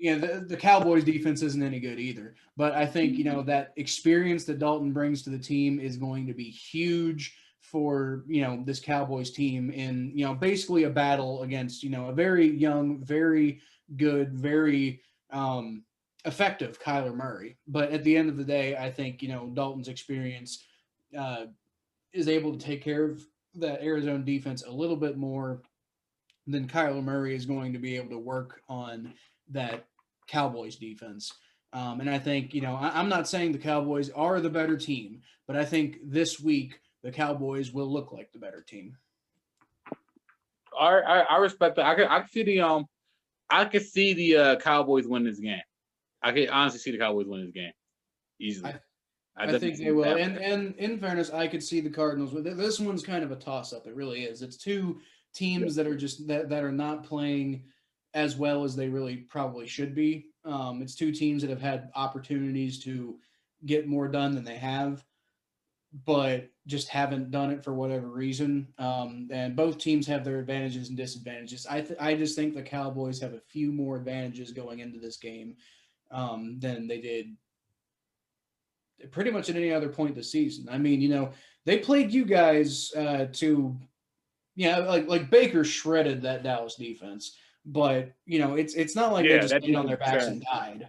[SPEAKER 1] the Cowboys defense isn't any good either. But I think, that experience that Dalton brings to the team is going to be huge for, this Cowboys team in, basically a battle against, a very young, very good, very effective Kyler Murray. But at the end of the day, I think, Dalton's experience is able to take care of that Arizona defense a little bit more than Kyler Murray is going to be able to work on that Cowboys defense. And I think, I'm not saying the Cowboys are the better team, but I think this week the Cowboys will look like the better team.
[SPEAKER 2] I respect that. I could see the Cowboys win this game. I could honestly see the Cowboys win this game easily.
[SPEAKER 1] I think they will. And in fairness, I could see the Cardinals. This one's kind of a toss-up. It really is. It's two teams that are just that are not playing as well as they really probably should be. It's two teams that have had opportunities to get more done than they have, but just haven't done it for whatever reason. And both teams have their advantages and disadvantages. I just think the Cowboys have a few more advantages going into this game than they did pretty much at any other point this season. I mean, they played you guys like Baker shredded that Dallas defense, but it's not like they just laid on their backs and died.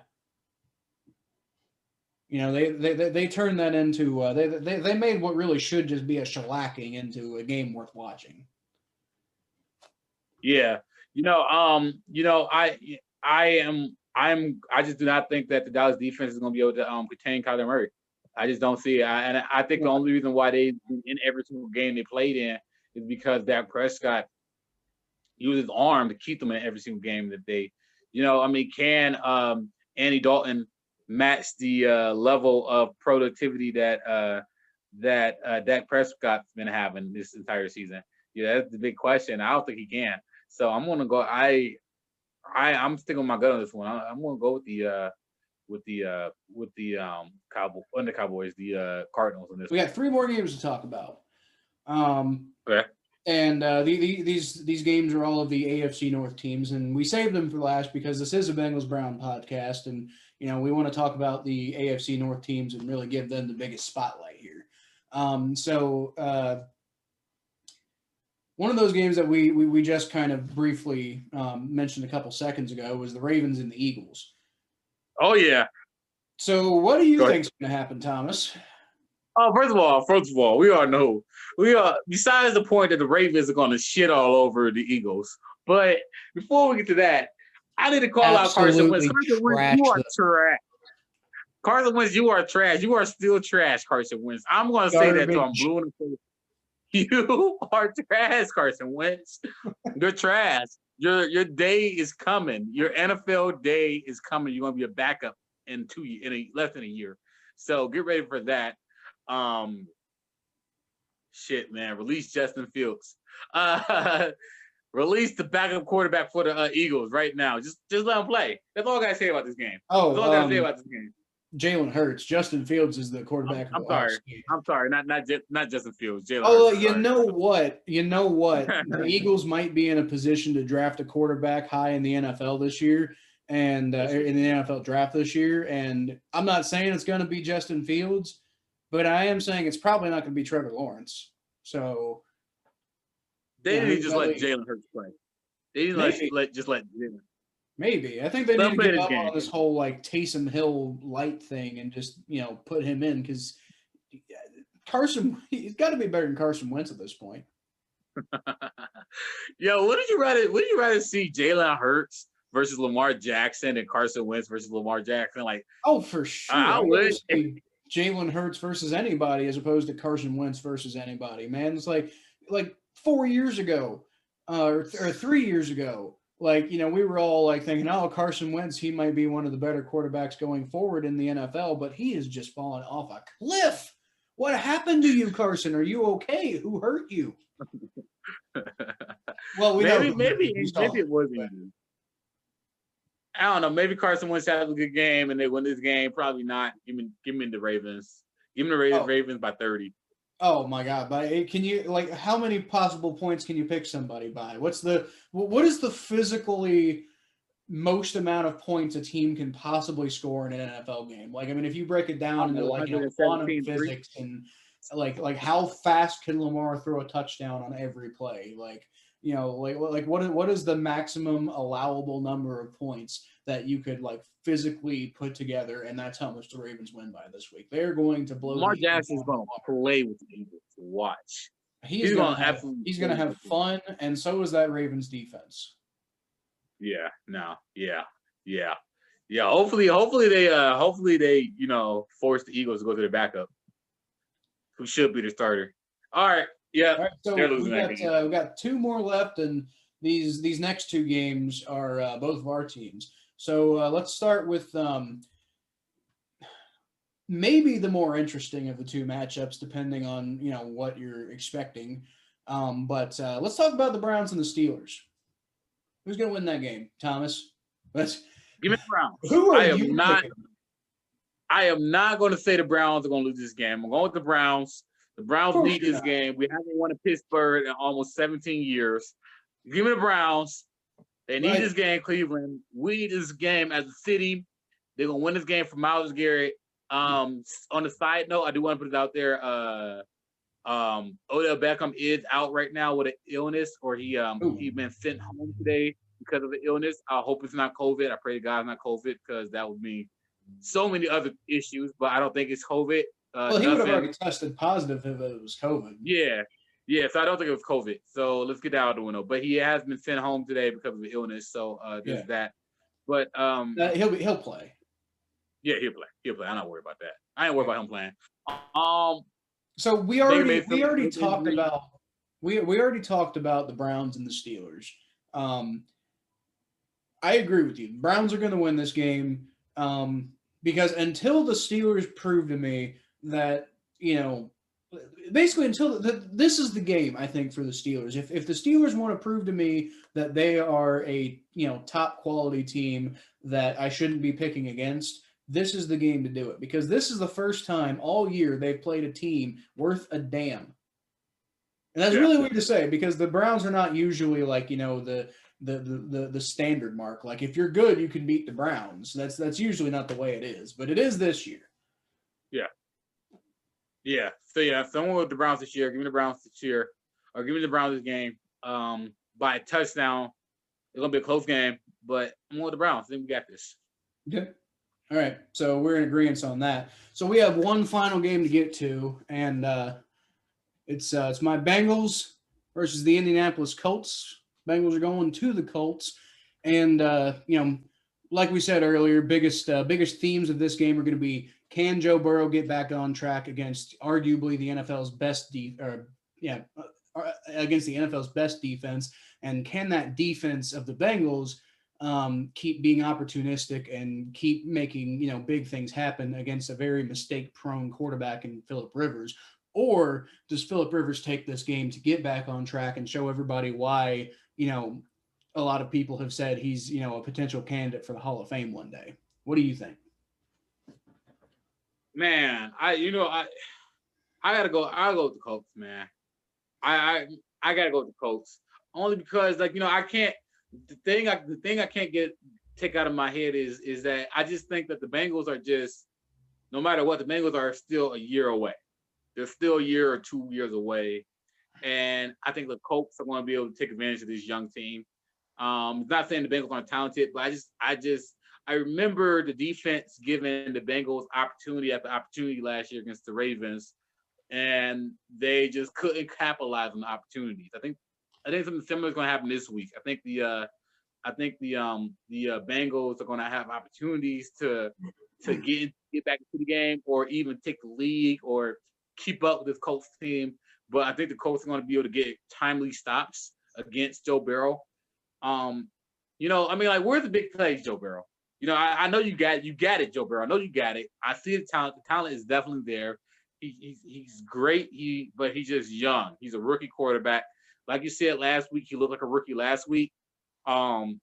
[SPEAKER 1] They turned that into they made what really should just be a shellacking into a game worth watching.
[SPEAKER 2] Yeah, I just do not think that the Dallas defense is going to be able to contain Kyler Murray. I just don't see it. And I think the only reason why they in every single game they played in is because Dak Prescott used his arm to keep them in every single game that they, can Andy Dalton match the level of productivity that Dak Prescott's been having this entire season? Yeah, that's the big question. I don't think he can. So I'm gonna go. I'm sticking with my gut on this one. I'm gonna go with the Cowboys, the Cardinals in this.
[SPEAKER 1] We got 3 more games to talk about.
[SPEAKER 2] Okay.
[SPEAKER 1] And these games are all of the AFC North teams, and we saved them for last because this is a Bengals Brown podcast, and we want to talk about the AFC North teams and really give them the biggest spotlight here. One of those games that we just kind of briefly mentioned a couple seconds ago was the Ravens and the Eagles.
[SPEAKER 2] Oh yeah.
[SPEAKER 1] So what do you think is going to happen, Thomas?
[SPEAKER 2] Oh, first of all, we all know besides the point that the Ravens are going to shit all over the Eagles. But before we get to that, I need to call out Carson Wentz. Carson Wentz, you are trash. Carson Wentz, you are trash. You are still trash, Carson Wentz. I'm going to say that till I'm blue in the face. You are trash, Carson Wentz. You're trash. Your day is coming. Your NFL day is coming. You're going to be a backup in less than a year. So get ready for that. Shit, man. Release Justin Fields. Release the backup quarterback for the Eagles right now. Just let him play. That's all I gotta say about this game.
[SPEAKER 1] That's all I gotta say about this game. Jalen Hurts. Justin Fields is the quarterback.
[SPEAKER 2] I'm sorry. Not Justin Fields. Jalen.
[SPEAKER 1] Hurts, you know what? The Eagles might be in a position to draft a quarterback high in the NFL this year, and in the NFL draft this year. And I'm not saying it's going to be Justin Fields, but I am saying it's probably not going to be Trevor Lawrence. So
[SPEAKER 2] they need to just let Jalen Hurts play. They need to let Jalen.
[SPEAKER 1] Maybe. I think they need to give up on this whole Taysom Hill light thing and just, put him in because he's got to be better than Carson Wentz at this point.
[SPEAKER 2] Yo, would you rather see Jalen Hurts versus Lamar Jackson and Carson Wentz versus Lamar Jackson?
[SPEAKER 1] For sure. I would say Jalen Hurts versus anybody as opposed to Carson Wentz versus anybody, man. It's like 4 years ago or 3 years ago. We were all thinking, Carson Wentz, he might be one of the better quarterbacks going forward in the NFL, but he is just falling off a cliff. What happened to you, Carson? Are you okay? Who hurt you? Well,
[SPEAKER 2] maybe it wasn't. I don't know. Maybe Carson Wentz has a good game and they win this game. Probably not. Give me the Ravens. Give me the Ravens by 30. Oh
[SPEAKER 1] my God! But can you how many possible points can you pick somebody by? What is the physically most amount of points a team can possibly score in an NFL game. Like, I mean, if you break it down into like, quantum physics and like how fast can Lamar throw a touchdown on every play? Like, what is the maximum allowable number of points that you could like physically put together, and that's how much the Ravens win by this week. They're going to blow.
[SPEAKER 2] Lamar Jackson's going to play with the Eagles. Watch.
[SPEAKER 1] He's going to have fun, and so is that Ravens defense.
[SPEAKER 2] Yeah. No. Yeah. Hopefully they force the Eagles to go to their backup, who should be the starter. All right. Yeah. All right,
[SPEAKER 1] so we got two more left, and these next two games are both of our teams. So let's start with maybe the more interesting of the two matchups, depending on what you're expecting. But let's talk about the Browns and the Steelers. Who's going to win that game, Thomas?
[SPEAKER 2] Give me the Browns.
[SPEAKER 1] Who are you picking?
[SPEAKER 2] I am not going to say the Browns are going to lose this game. I'm going with the Browns. The Browns need this game. We haven't won in Pittsburgh in almost 17 years. Give me the Browns. They need this game, Cleveland. We need this game as a city. They're going to win this game for Myles Garrett. On the side note, I do want to put it out there. Odell Beckham is out right now with an illness, or he's been sent home today because of the illness. I hope it's not COVID. I pray to God it's not COVID, because that would mean so many other issues, but I don't think it's COVID.
[SPEAKER 1] Well, he would have already tested positive if it was COVID.
[SPEAKER 2] Yeah, so I don't think it was COVID. So let's get that out of the window. But he has been sent home today because of the illness, so there's that. But
[SPEAKER 1] he'll play.
[SPEAKER 2] Yeah, he'll play. I'm not worried about that. I ain't worried about him playing.
[SPEAKER 1] So we already talked about the Browns and the Steelers. I agree with you. Browns are going to win this game because until the Steelers prove to me that basically until this is the game, I think, for the Steelers. If the Steelers want to prove to me that they are a top quality team that I shouldn't be picking against, this is the game to do it, because this is the first time all year they've played a team worth a damn. And that's really weird to say, because the Browns are not usually like, the standard mark. Like, if you're good, you can beat the Browns. That's usually not the way it is, but it is this year.
[SPEAKER 2] Yeah. So someone with the Browns this year. Give me the Browns this year, or give me the Browns this game by a touchdown. It's gonna be a close game, but I'm with the Browns. I think we got this.
[SPEAKER 1] Okay. All right, so we're in agreement on that. So we have one final game to get to, and it's my Bengals versus the Indianapolis Colts. Bengals are going to the Colts, and like we said earlier, biggest themes of this game are going to be: can Joe Burrow get back on track against arguably the NFL's best against the NFL's best defense, and can that defense of the Bengals keep being opportunistic and keep making big things happen against a very mistake-prone quarterback in Phillip Rivers? Or does Phillip Rivers take this game to get back on track and show everybody why a lot of people have said he's a potential candidate for the Hall of Fame one day? What do you think?
[SPEAKER 2] Man, I gotta go. I'll go with the Colts, man. I gotta go with the Colts, only because I can't. The thing I can't take out of my head is that I just think that the Bengals are just, no matter what, the Bengals are still a year away. They're still a year or 2 years away, and I think the Colts are going to be able to take advantage of this young team. It's not saying the Bengals aren't talented, but I remember the defense giving the Bengals opportunity after opportunity last year against the Ravens, and they just couldn't capitalize on the opportunities. I think something similar is going to happen this week. I think the Bengals are going to have opportunities to get back into the game, or even take the lead, or keep up with this Colts team. But I think the Colts are going to be able to get timely stops against Joe Burrow. Where's the big plays, Joe Burrow? I know you got it, Joe Burrow. I know you got it. I see the talent. The talent is definitely there. He's great. But he's just young. He's a rookie quarterback. Like you said last week, he looked like a rookie last week. I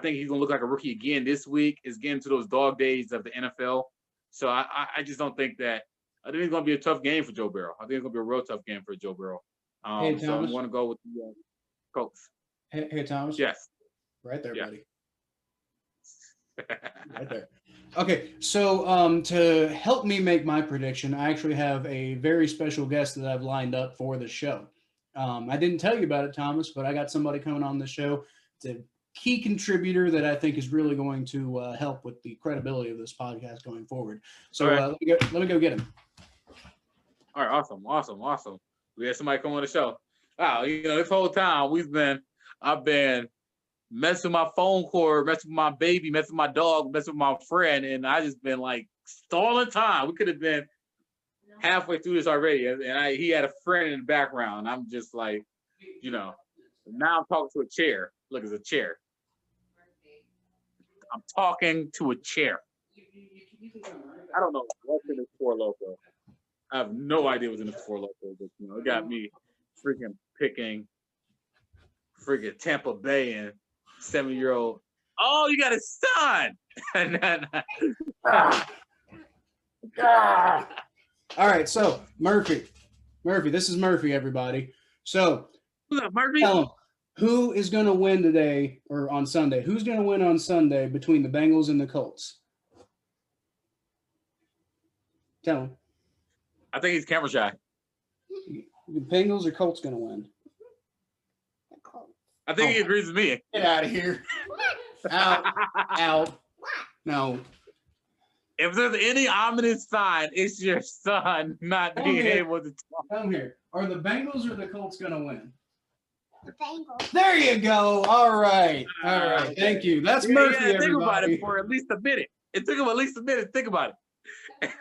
[SPEAKER 2] think he's gonna look like a rookie again this week. It's getting to those dog days of the NFL. So I just don't think that. I think it's gonna be a tough game for Joe Burrow. I think it's gonna be a real tough game for Joe Burrow. So I'm gonna go with the Colts.
[SPEAKER 1] Hey, Thomas.
[SPEAKER 2] Yes.
[SPEAKER 1] Right there, buddy. Right there. Okay, so to help me make my prediction, I actually have a very special guest that I've lined up for the show. I didn't tell you about it, Thomas, but I got somebody coming on the show. It's a key contributor that I think is really going to help with the credibility of this podcast going forward. So
[SPEAKER 2] All right.
[SPEAKER 1] let me go get him.
[SPEAKER 2] All right, awesome. We had somebody come on the show. Wow, this whole time I've been messing with my phone cord, messing with my baby, messing with my dog, messing with my friend, and I just been like stalling time. We could have been halfway through this already, and he had a friend in the background. I'm just like, now I'm talking to a chair. Look, it's a chair. I'm talking to a chair. I don't know what's in this Four Loko. I have no idea what's in this Four Loko, but it got me freaking picking freaking Tampa Bay and 7-year-old. Oh, you got a son.
[SPEAKER 1] All right, so Murphy, this is Murphy, everybody. So
[SPEAKER 2] who's up, Murphy?
[SPEAKER 1] Tell him, who is going to win today or on Sunday? Who's going to win on Sunday between the Bengals and the Colts? Tell him.
[SPEAKER 2] I think he's camera shy.
[SPEAKER 1] The Bengals or Colts going to win?
[SPEAKER 2] I think he agrees with me.
[SPEAKER 1] Get out of here. Out. No.
[SPEAKER 2] If there's any ominous sign, it's your son not being able to talk.
[SPEAKER 1] Come here. Are the Bengals or the Colts going to win?
[SPEAKER 4] The Bengals.
[SPEAKER 1] There you go. All right. Thank you. That's Murphy, everybody.
[SPEAKER 2] Think about it for at least a minute. It took him at least a minute to think about it.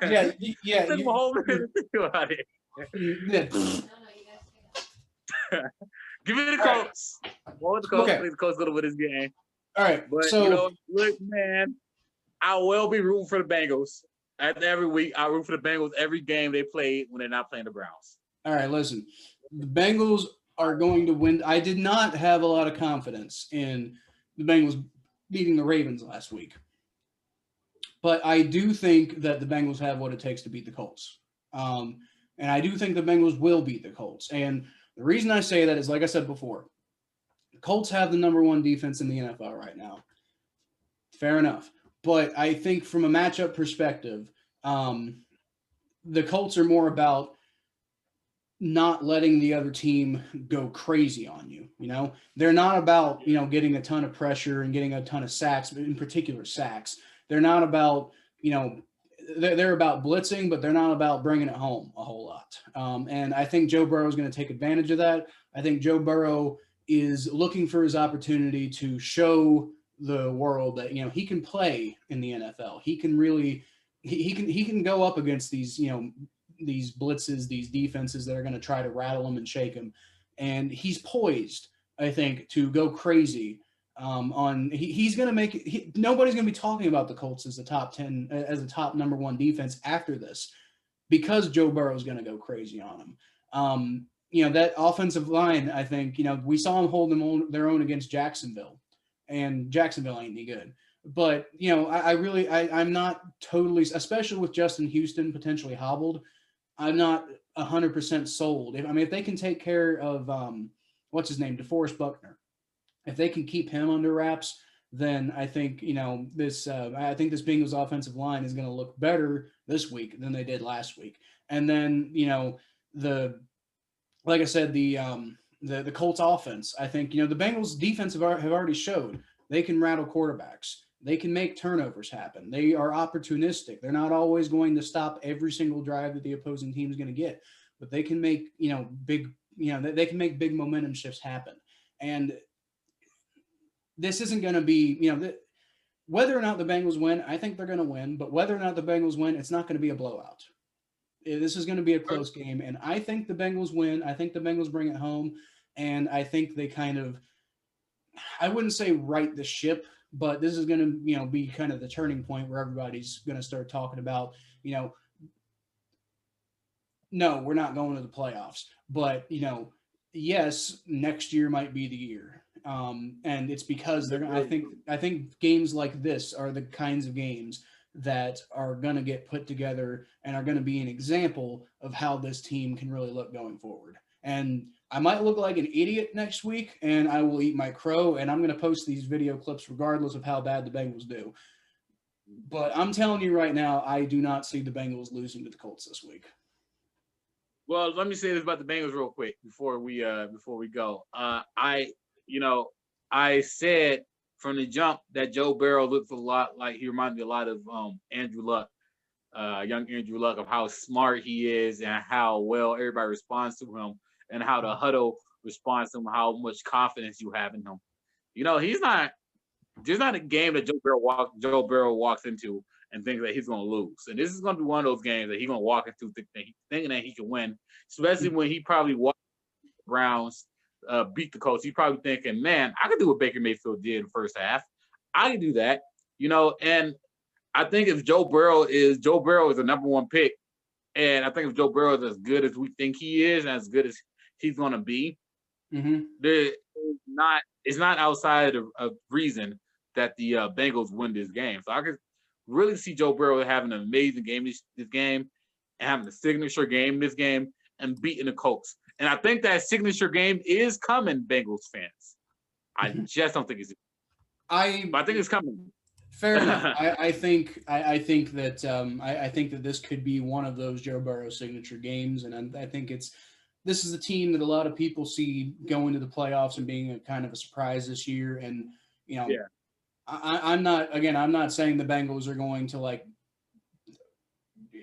[SPEAKER 1] Yeah.
[SPEAKER 2] It took him a whole minute to think about it. Give me the Colts. What the Colts? Okay. The Colts going to win this game.
[SPEAKER 1] All right.
[SPEAKER 2] But, look, man, I will be rooting for the Bengals. Every week, I root for the Bengals every game they play when they're not playing the Browns.
[SPEAKER 1] All right, listen. The Bengals are going to win. I did not have a lot of confidence in the Bengals beating the Ravens last week. But I do think that the Bengals have what it takes to beat the Colts. And I do think the Bengals will beat the Colts. And the reason I say that is, like I said before, the Colts have the number one defense in the NFL right now. Fair enough. But I think from a matchup perspective, the Colts are more about not letting the other team go crazy on you. They're not about, getting a ton of pressure and getting a ton of sacks, in particular sacks. They're not about, they're about blitzing, but they're not about bringing it home a whole lot. And I think Joe Burrow is going to take advantage of that. I think Joe Burrow is looking for his opportunity to show the world that, he can play in the NFL. He can really, he can go up against these, these blitzes, these defenses that are going to try to rattle him and shake him. And he's poised, I think, to go crazy he's going to make it. Nobody's going to be talking about the Colts as the top 10, as the top number one defense after this, because Joe Burrow is going to go crazy on him. That offensive line, I think, we saw them hold their own against Jacksonville, and Jacksonville ain't any good. But, I'm not totally, especially with Justin Houston potentially hobbled, I'm not 100% sold. If they can take care of, what's his name, DeForest Buckner, if they can keep him under wraps, then I think, this Bengals offensive line is going to look better this week than they did last week. And then, like I said, the Colts offense, I think, the Bengals defense have already showed they can rattle quarterbacks. They can make turnovers happen. They are opportunistic. They're not always going to stop every single drive that the opposing team is going to get, but they can make, big big momentum shifts happen. And this isn't going to be, whether or not the Bengals win, I think they're going to win, but whether or not the Bengals win, it's not going to be a blowout. This is going to be a close game, and I think the Bengals win. I think the Bengals bring it home, and I think they kind of, I wouldn't say right the ship, but this is going to, be kind of the turning point where everybody's going to start talking about, no, we're not going to the playoffs, but, yes, next year might be the year. And it's because I think games like this are the kinds of games that are going to get put together and are going to be an example of how this team can really look going forward. And I might look like an idiot next week, and I will eat my crow, and I'm going to post these video clips regardless of how bad the Bengals do. But I'm telling you right now, I do not see the Bengals losing to the Colts this week.
[SPEAKER 2] Well, let me say this about the Bengals real quick before we go. I said from the jump that Joe Burrow looks a lot like he reminds me a lot of Andrew Luck, young Andrew Luck, of how smart he is and how well everybody responds to him and how the huddle responds to him, how much confidence you have in him. There's not a game that Joe Burrow walks into and thinks that he's going to lose. And this is going to be one of those games that he's going to walk into thinking that he can win, especially when he probably watched the Browns beat the Colts. He's probably thinking, man, I could do what Baker Mayfield did in the first half. I can do that, and I think if Joe Burrow is the number one pick, and I think if Joe Burrow is as good as we think he is and as good as he's going to be, it's not outside of reason that the Bengals win this game. So I could really see Joe Burrow having an amazing game this game and having a signature game this game and beating the Colts. And I think that signature game is coming, Bengals fans. I just don't think but I think it's coming.
[SPEAKER 1] Fair enough. I think that this could be one of those Joe Burrow signature games, and I think this is a team that a lot of people see going to the playoffs and being a kind of a surprise this year. And I'm not saying the Bengals are going to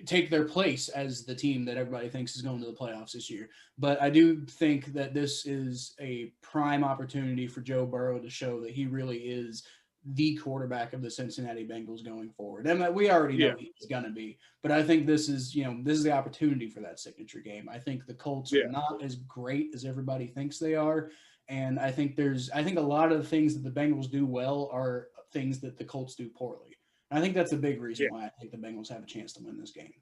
[SPEAKER 1] take their place as the team that everybody thinks is going to the playoffs this year. But I do think that this is a prime opportunity for Joe Burrow to show that he really is the quarterback of the Cincinnati Bengals going forward. And we already know he's going to be, but I think this is the opportunity for that signature game. I think the Colts are not as great as everybody thinks they are. And I think a lot of the things that the Bengals do well are things that the Colts do poorly. And I think that's a big reason why I think the Bengals have a chance to win this game.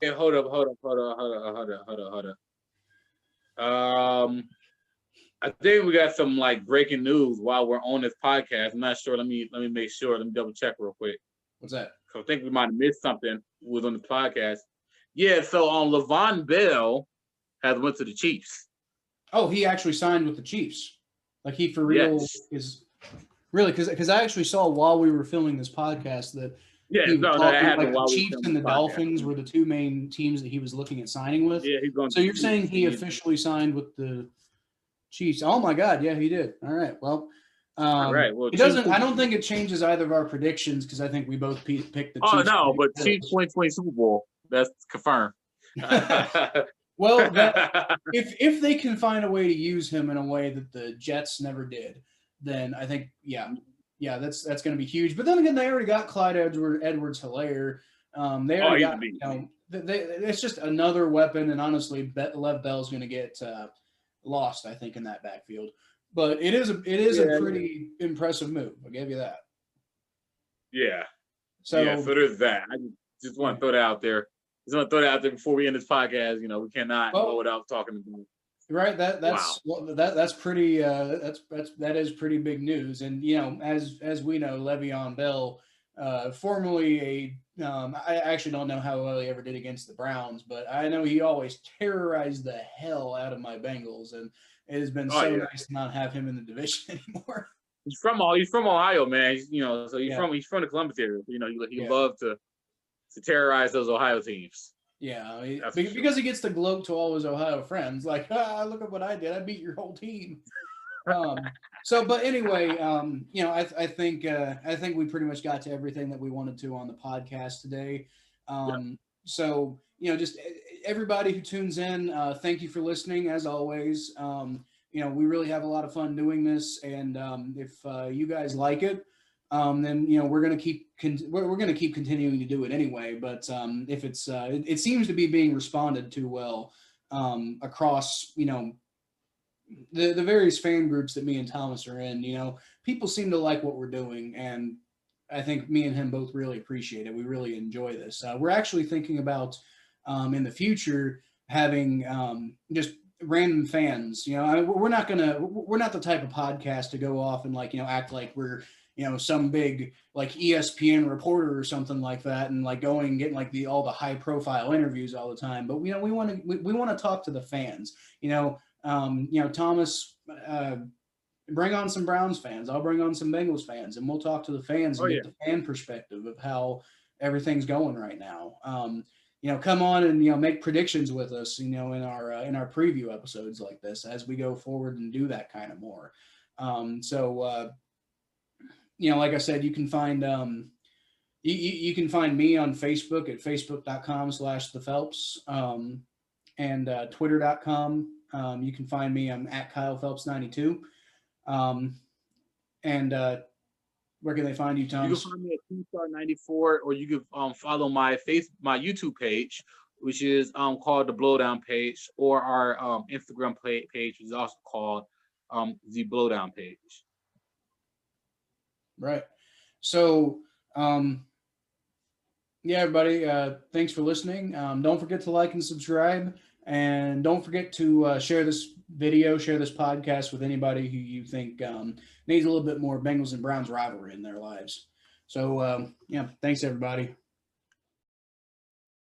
[SPEAKER 2] Hey, hold up. I think we got some breaking news while we're on this podcast. I'm not sure. Let me make sure. Let me double check real quick.
[SPEAKER 1] What's that?
[SPEAKER 2] I think we might have missed something. Who was on the podcast? Yeah. So Le'Veon Bell has went to the Chiefs.
[SPEAKER 1] Oh, he actually signed with the Chiefs. He for real is really because I actually saw while we were filming this podcast that the Chiefs and the Dolphins were the two main teams that he was looking at signing with.
[SPEAKER 2] Yeah, he's going.
[SPEAKER 1] So you're saying he officially signed with the Chiefs? Oh my God, yeah, he did. All right, well,
[SPEAKER 2] all right. Well,
[SPEAKER 1] it doesn't. I don't think it changes either of our predictions because I think we both picked the Chiefs.
[SPEAKER 2] Oh no, but Chiefs 2020 Super Bowl, that's confirmed.
[SPEAKER 1] Well, if they can find a way to use him in a way that the Jets never did, then I think that's going to be huge. But then again, they already got Clyde Edwards-Helaire. They already got it's just another weapon, and honestly, Lev Bell's going to get lost, I think, in that backfield. But it is a pretty impressive move. I'll give you that.
[SPEAKER 2] Yeah. So there's that. I just want to throw that out there. Before we end this podcast. We cannot go without talking about it.
[SPEAKER 1] Right. That's pretty. That is pretty big news. And as we know, Le'Veon Bell, formerly I actually don't know how well he ever did against the Browns, but I know he always terrorized the hell out of my Bengals, and it has been nice to not have him in the division anymore.
[SPEAKER 2] He's from Ohio, man. So he's from the Columbus area. He loved to terrorize those Ohio teams.
[SPEAKER 1] Yeah, because he gets to gloat to all his Ohio friends, look at what I did. I beat your whole team. But anyway, I think we pretty much got to everything that we wanted to on the podcast today. So, just everybody who tunes in, thank you for listening as always. We really have a lot of fun doing this, and if you guys like it, then we're gonna keep continuing to do it anyway. But if it seems to be being responded to well across the various fan groups that me and Thomas are in. People seem to like what we're doing, and I think me and him both really appreciate it. We really enjoy this. We're actually thinking about in the future having just random fans. We're not the type of podcast to go off and act like we're some big ESPN reporter or something like that, and getting all the high profile interviews all the time. But we want to talk to the fans. Thomas bring on some Browns fans. I'll bring on some Bengals fans, and we'll talk to the fans and get the fan perspective of how everything's going right now. Come on and make predictions with us. In our preview episodes like this as we go forward and do that kind of more. Like I said, you can find you can find me on Facebook at facebook.com/thephelps and twitter.com. You can find me. I'm at Kyle Phelps 92. Where can they find you, Tom?
[SPEAKER 2] You can find me at TStar94, or you can follow my YouTube page, which is called the Blowdown page, or our Instagram page, which is also called the Blowdown page.
[SPEAKER 1] Right. So, everybody, thanks for listening. Don't forget to like and subscribe, and don't forget to share this video, share this podcast with anybody who you think needs a little bit more Bengals and Browns rivalry in their lives. So, thanks everybody.